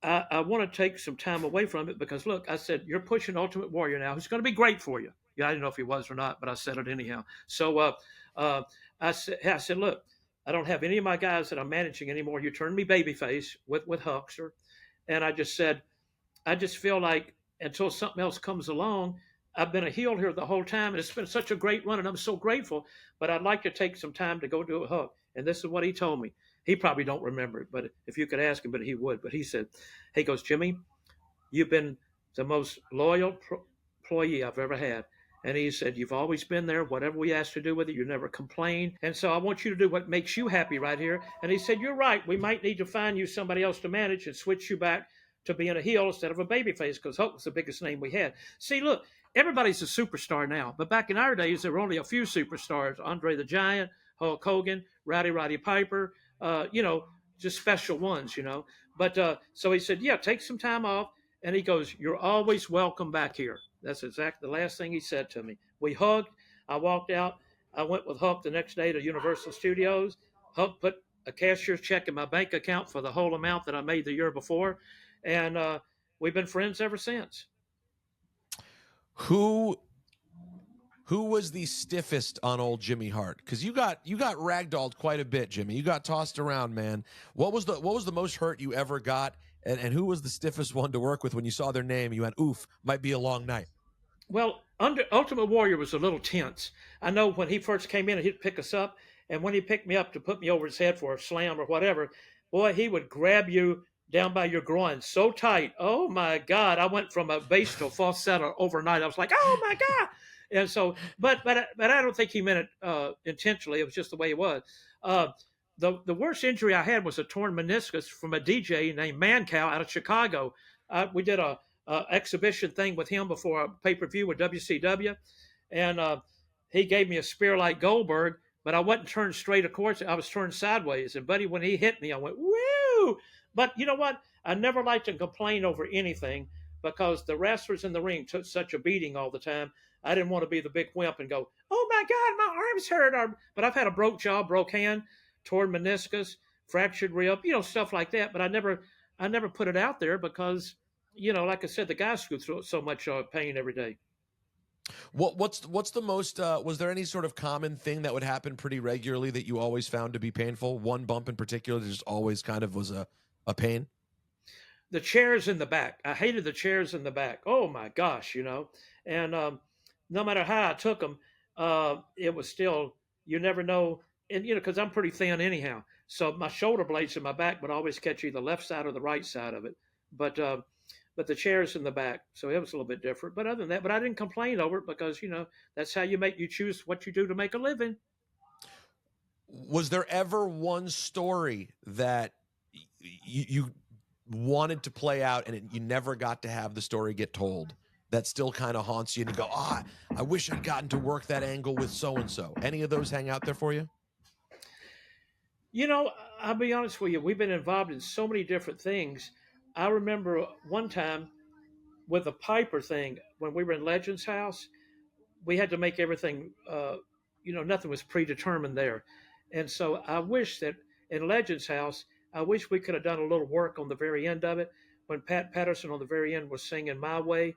I want to take some time away from it because, look, I said, you're pushing Ultimate Warrior now, who's going to be great for you. Yeah, I didn't know if he was or not, but I said it anyhow. So I said, look, I don't have any of my guys that I'm managing anymore. You turned me babyface with Huckster. And I just said, I just feel like until something else comes along, I've been a heel here the whole time, and it's been such a great run, and I'm so grateful. But I'd like to take some time to go do a Hook. And this is what he told me. He probably don't remember it, but if you could ask him, but he would. But he said, "He goes, Jimmy, you've been the most loyal employee I've ever had." And he said, you've always been there. Whatever we asked to do with it, you never complained. And so I want you to do what makes you happy right here. And he said, you're right. We might need to find you somebody else to manage and switch you back to being a heel instead of a babyface because Hulk was the biggest name we had. See, look, everybody's a superstar now. But back in our days, there were only a few superstars. Andre the Giant, Hulk Hogan, Roddy Piper, just special ones. But so he said, yeah, take some time off. And he goes, you're always welcome back here. That's exactly the last thing he said to me. We hugged. I walked out. I went with Hulk the next day to Universal Studios. Hulk put a cashier's check in my bank account for the whole amount that I made the year before. And we've been friends ever since. Who was the stiffest on old Jimmy Hart? Because you got ragdolled quite a bit, Jimmy. You got tossed around, man. What was the most hurt you ever got? And who was the stiffest one to work with when you saw their name? You went, oof, might be a long night. Well, Ultimate Warrior was a little tense. I know when he first came in, he'd pick us up. And when he picked me up to put me over his head for a slam or whatever, boy, he would grab you down by your groin so tight. Oh, my God. I went from a bass to a falsetto overnight. I was like, oh, my God. And so, but I don't think he meant it intentionally. It was just the way it was. The worst injury I had was a torn meniscus from a DJ named Mancow out of Chicago. We did a exhibition thing with him before a pay-per-view with WCW, and he gave me a spear like Goldberg, but I wasn't turned straight, of course. I was turned sideways, and buddy, when he hit me, I went, woo! But you know what? I never liked to complain over anything because the wrestlers in the ring took such a beating all the time. I didn't want to be the big wimp and go, oh my God, my arm's hurt. But I've had a broke jaw, broke hand, torn meniscus, fractured rib, stuff like that. But I never put it out there because, like I said, the guys go through so much pain every day. What's the most? Was there any sort of common thing that would happen pretty regularly that you always found to be painful? One bump in particular that just always kind of was a pain. The chairs in the back. I hated the chairs in the back. Oh my gosh, and no matter how I took them, it was still, you never know. And, because I'm pretty thin anyhow. So my shoulder blades in my back would always catch either the left side or the right side of it. But the chairs in the back. So it was a little bit different. But other than that, but I didn't complain over it because, that's how you choose what you do to make a living. Was there ever one story that you wanted to play out and you never got to have the story get told that still kind of haunts you and you go, I wish I'd gotten to work that angle with so-and-so? Any of those hang out there for you? I'll be honest with you. We've been involved in so many different things. I remember one time with the Piper thing, when we were in Legends House, we had to make everything, nothing was predetermined there. And so I wish that in Legends House, I wish we could have done a little work on the very end of it when Pat Patterson on the very end was singing My Way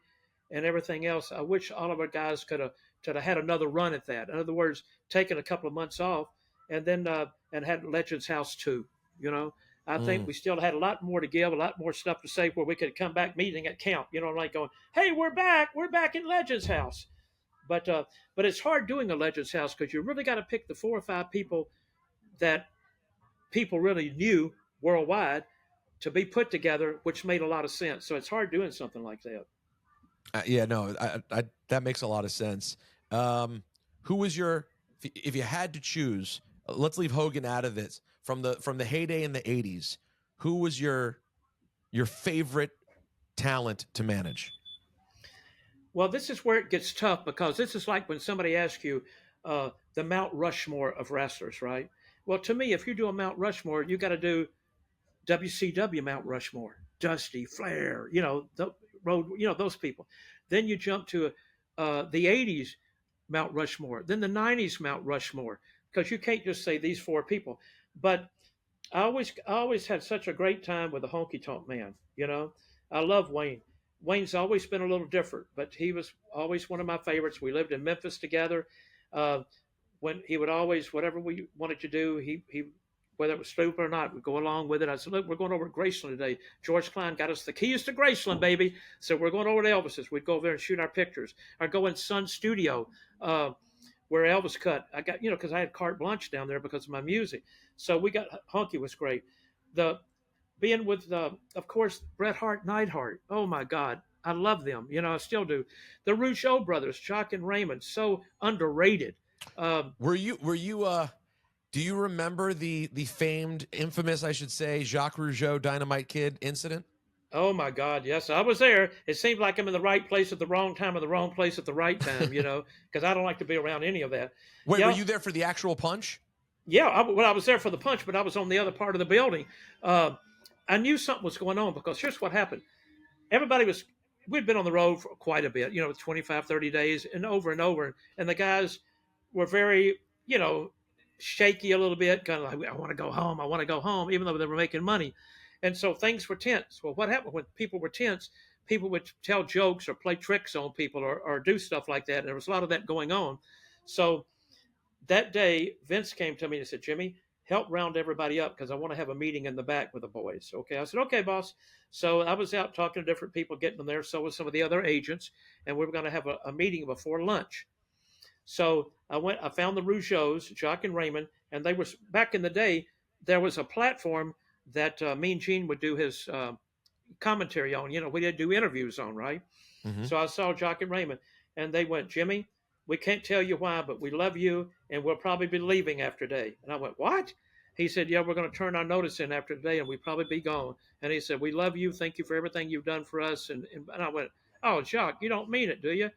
and everything else. I wish all of our guys could have had another run at that. In other words, taken a couple of months off and then and had Legends House 2. I think we still had a lot more to give, a lot more stuff to say where we could come back meeting at camp, like going, hey, we're back in Legends House. But it's hard doing a Legends House because you really got to pick the 4 or 5 people that people really knew worldwide to be put together, which made a lot of sense. So it's hard doing something like that. That makes a lot of sense. Who was if you had to choose, let's leave Hogan out of this, from the heyday in the 80s, who was your favorite talent to manage? Well, this is where it gets tough because this is like when somebody asks you the Mount Rushmore of wrestlers, right? Well, to me, if you do a Mount Rushmore, you got to do WCW Mount Rushmore, Dusty, Flair, the Road, those people. Then you jump to the 80s. Mount Rushmore, then the 90s Mount Rushmore, because you can't just say these four people. But I always had such a great time with the Honky Tonk Man. I love Wayne. Wayne's always been a little different, but he was always one of my favorites. We lived in Memphis together. Uh, when he would always, whatever we wanted to do, he whether it was stupid or not, we'd go along with it. I said, look, we're going over to Graceland today. George Klein got us the keys to Graceland, baby. So we're going over to Elvis's. We'd go over there and shoot our pictures. Or go in Sun Studio, where Elvis cut. I got, because I had carte blanche down there because of my music. So we got, Honky was great. The Being with, of course, Bret Hart, Neidhart. Oh my God. I love them. I still do. The Rougeau brothers, Jock and Raymond, so underrated. Were you do you remember the famed, infamous, I should say, Jacques Rougeau Dynamite Kid incident? Oh my God, yes, I was there. It seemed like I'm in the right place at the wrong time, or the wrong place at the right time, because I don't like to be around any of that. Wait, were you there for the actual punch? Yeah, I was there for the punch, but I was on the other part of the building. I knew something was going on, because here's what happened. We'd been on the road for quite a bit, 25, 30 days and over. And the guys were very, shaky a little bit, kind of like, I want to go home, even though they were making money. And so things were tense. Well, what happened when people were tense? People would tell jokes or play tricks on people, or do stuff like that. And there was a lot of that going on. So that day, Vince came to me and said, Jimmy, help round everybody up, because I want to have a meeting in the back with the boys. Okay. I said, okay, boss. So I was out talking to different people, getting them there. So was some of the other agents. And we were going to have a meeting before lunch. So I found the Rougeaus, Jock and Raymond, and they were, back in the day, there was a platform that Mean Gene would do his commentary on. We did do interviews on, right? Mm-hmm. So I saw Jock and Raymond, and they went, Jimmy, we can't tell you why, but we love you, and we'll probably be leaving after today. And I went, what? He said, yeah, we're going to turn our notice in after today, and we'll probably be gone. And he said, we love you. Thank you for everything you've done for us. And I went, oh, Jock, you don't mean it, do you?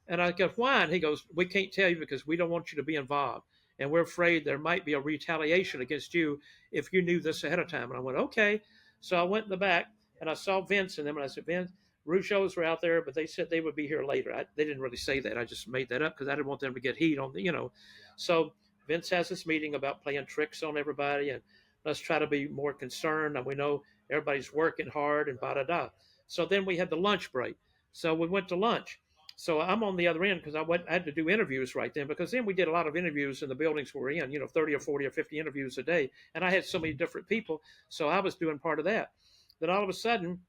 And I go, why? And he goes, we can't tell you because we don't want you to be involved. And we're afraid there might be a retaliation against you if you knew this ahead of time. And I went, okay. So I went in the back, and I saw Vince and them. And I said, Vince, Rougeaus were out there, but they said they would be here later. They didn't really say that. I just made that up because I didn't want them to get heat on the. So Vince has this meeting about playing tricks on everybody. And let's try to be more concerned. And we know everybody's working hard and da. So then we had the lunch break. So we went to lunch. So I'm on the other end because I had to do interviews right then, because then we did a lot of interviews in the buildings we're in, 30 or 40 or 50 interviews a day. And I had so many different people. So I was doing part of that. Then all of a sudden,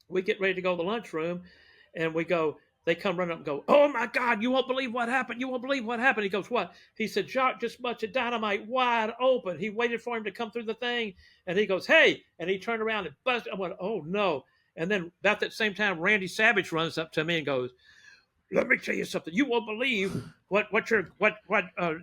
we get ready to go to the lunchroom, and they come running up and go, oh my God, you won't believe what happened. You won't believe what happened. He goes, what? He said, Jock just bunch of dynamite wide open. He waited for him to come through the thing. And he goes, hey, and he turned around and busted. I went, oh no. And then about that same time, Randy Savage runs up to me and goes, let me tell you something. You won't believe what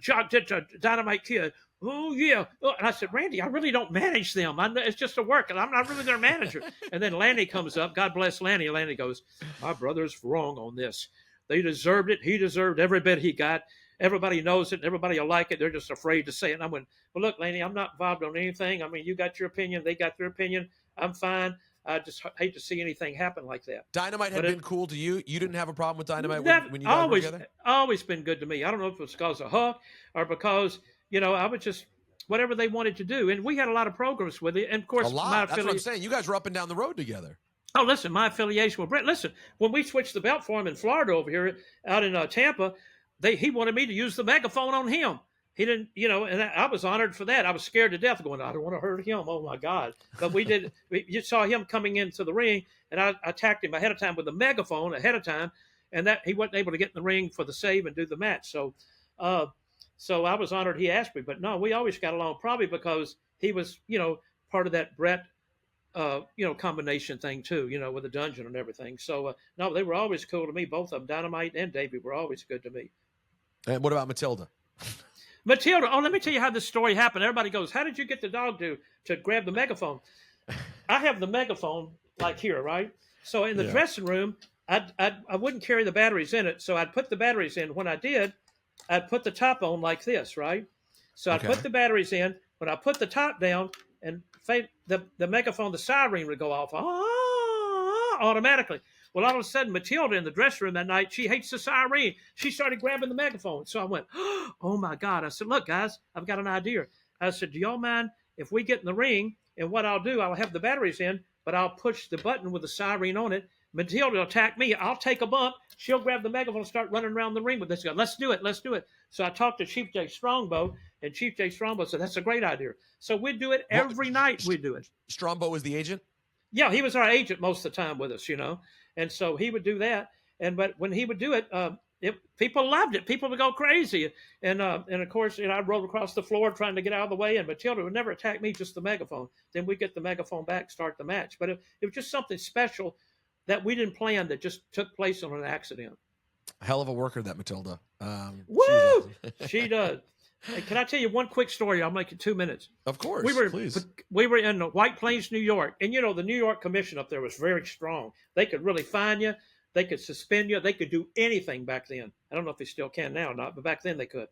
Jock did to Dynamite Kid. Oh yeah. And I said, Randy, I really don't manage them. It's just a work, and I'm not really their manager. And then Lanny comes up. God bless Lanny. Lanny goes, my brother's wrong on this. They deserved it. He deserved every bit he got. Everybody knows it. And everybody will like it. They're just afraid to say it. And I went, well, look, Lanny, I'm not involved on anything. I mean, you got your opinion. They got their opinion. I'm fine. I just hate to see anything happen like that. Dynamite had been cool to you. You didn't have a problem with Dynamite when you guys were together? Always been good to me. I don't know if it was because of Hulk or because, I was just whatever they wanted to do. And we had a lot of programs with it. And of course, a lot. That's what I'm saying. You guys were up and down the road together. Oh, listen, my affiliation with Bret. Listen, when we switched the belt for him in Florida over here out in Tampa, he wanted me to use the megaphone on him. He didn't, and I was honored for that. I was scared to death going, I don't want to hurt him. Oh, my God. But we did. You saw him coming into the ring, and I attacked him ahead of time with the megaphone ahead of time, and that he wasn't able to get in the ring for the save and do the match. So I was honored he asked me. But, no, we always got along, probably because he was, part of that Bret, combination thing, too, with the dungeon and everything. So, no, they were always cool to me. Both of them, Dynamite and Davey, were always good to me. And what about Matilda? Matilda, let me tell you how this story happened. Everybody goes, how did you get the dog to grab the megaphone? I have the megaphone like here, right? So in the dressing room, I wouldn't carry the batteries in it. So I'd put the batteries in. When I did, I'd put the top on like this, right? So I'd put the batteries in. When I put the top down, and the megaphone, the siren would go off automatically. Well, all of a sudden, Matilda in the dressing room that night, she hates the siren. She started grabbing the megaphone. So I went, oh my God. I said, look, guys, I've got an idea. I said, do y'all mind if we get in the ring? And what I'll do, I'll have the batteries in, but I'll push the button with the siren on it. Matilda will attack me. I'll take a bump. She'll grab the megaphone and start running around the ring with this guy. Let's do it. Let's do it. So I talked to Chief Jay Strongbow, and Chief Jay Strongbow said, that's a great idea. So we'd do it every night. We'd do it. Strongbow was the agent? Yeah, he was our agent most of the time with us, you know. And so he would do that. But when he would do it, people loved it. People would go crazy. And of course, you know, I'd roll across the floor trying to get out of the way, and Matilda would never attack me, just the megaphone. Then we'd get the megaphone back, start the match. But it was just something special that we didn't plan, that just took place on an accident. Hell of a worker, that Matilda. Woo! She does. Hey, can I tell you one quick story? I'll make it 2 minutes. Of course, please. We were in White Plains, New York, and you know the New York Commission up there was very strong. They could really fine you, they could suspend you, they could do anything back then. I don't know if they still can now or not, but back then they could.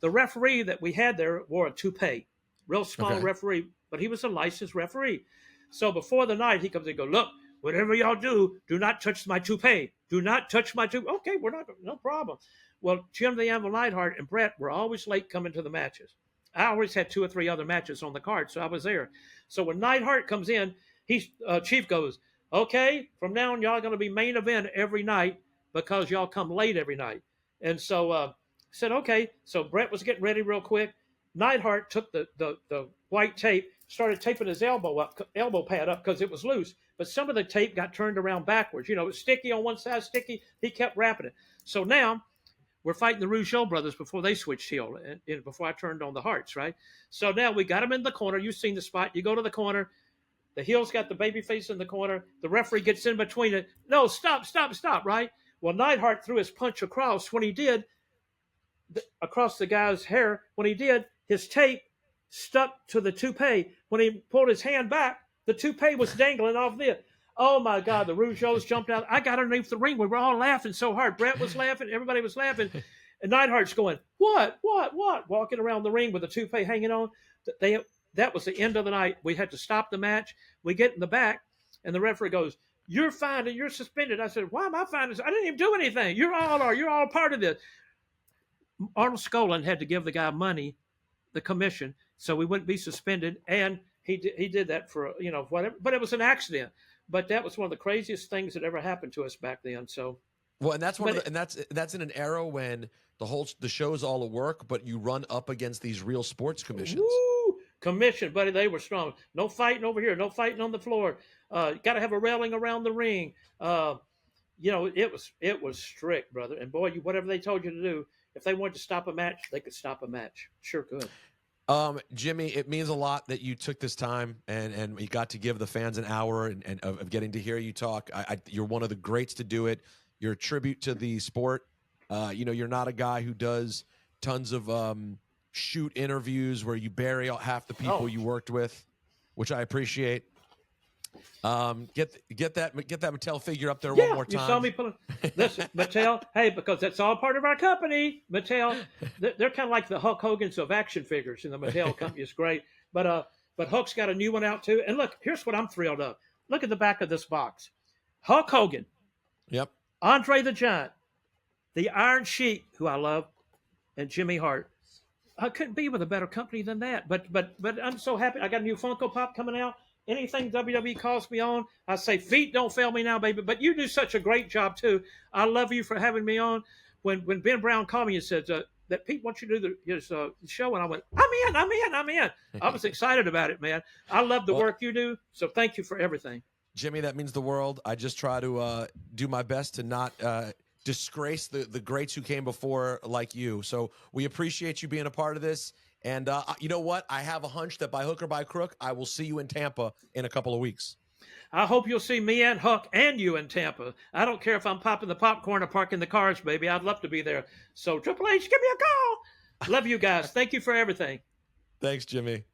The referee that we had there wore a toupee, real small referee, but he was a licensed referee. So before the night, he comes and goes, look, whatever y'all do not touch my toupee. Do not touch my toupee. Okay, we're not, no problem. Well, Jim the Anvil Neidhart and Bret were always late coming to the matches. I always had 2 or 3 other matches on the card, so I was there. So when Neidhart comes in, Chief goes, okay, from now on, y'all are going to be main event every night because y'all come late every night. And so I said, okay. So Bret was getting ready real quick. Neidhart took the white tape, started taping his elbow pad up because it was loose. But some of the tape got turned around backwards. You know, it was sticky on one side, sticky. He kept wrapping it. So now we're fighting the Rougeau brothers before they switched heel, and before I turned on the Harts, right? So now we got them in the corner. You've seen the spot. You go to the corner. The heel's got the baby face in the corner. The referee gets in between it. No, stop, right? Well, Neidhart threw his punch across. When he did, across the guy's hair, when he did, his tape stuck to the toupee. When he pulled his hand back, the toupee was dangling off there. Oh, my God, the Rougeaus jumped out. I got underneath the ring. We were all laughing so hard. Bret was laughing. Everybody was laughing. And Neidhart's going, what? Walking around the ring with the toupee hanging on. That was the end of the night. We had to stop the match. We get in the back, and the referee goes, you're fined and you're suspended. I said, why am I fined? I didn't even do anything. You're all part of this. Arnold Skolin had to give the guy money, the commission, so we wouldn't be suspended. And he did that for, you know, whatever. But it was an accident. But that was one of the craziest things that ever happened to us back then. So, well, and that's that's in an era when the show's all a work, but you run up against these real sports commissions. Woo! Commission, buddy, they were strong. No fighting over here, no fighting on the floor. Got to have a railing around the ring. You know, it was strict, brother. And boy, whatever they told you to do, if they wanted to stop a match, they could stop a match. Sure could. Jimmy, it means a lot that you took this time and you got to give the fans an hour and of getting to hear you talk. You're one of the greats to do it. You're a tribute to the sport. You know, you're not a guy who does tons of shoot interviews where you bury half the people you worked with, which I appreciate. Get that Mattel figure up there one more time. You saw me put listen, Mattel. Hey, because that's all part of our company. Mattel, they're kind of like the Hulk Hogan's of action figures, and the Mattel company is great. But Hulk's got a new one out too. And look, here's what I'm thrilled of. Look at the back of this box. Hulk Hogan. Yep. Andre the Giant, the Iron Sheik, who I love, and Jimmy Hart. I couldn't be with a better company than that. But I'm so happy. I got a new Funko Pop coming out. Anything WWE calls me on, I say, feet don't fail me now, baby. But you do such a great job, too. I love you for having me on. When Ben Brown called me and said that Pete wants you to do his show, and I went, I'm in. I was excited about it, man. I love the work you do, so thank you for everything. Jimmy, that means the world. I just try to do my best to not disgrace the greats who came before like you. So we appreciate you being a part of this. And you know what? I have a hunch that by hook or by crook, I will see you in Tampa in a couple of weeks. I hope you'll see me and Huck and you in Tampa. I don't care if I'm popping the popcorn or parking the cars, baby. I'd love to be there. So Triple H, give me a call. Love you guys. Thank you for everything. Thanks, Jimmy.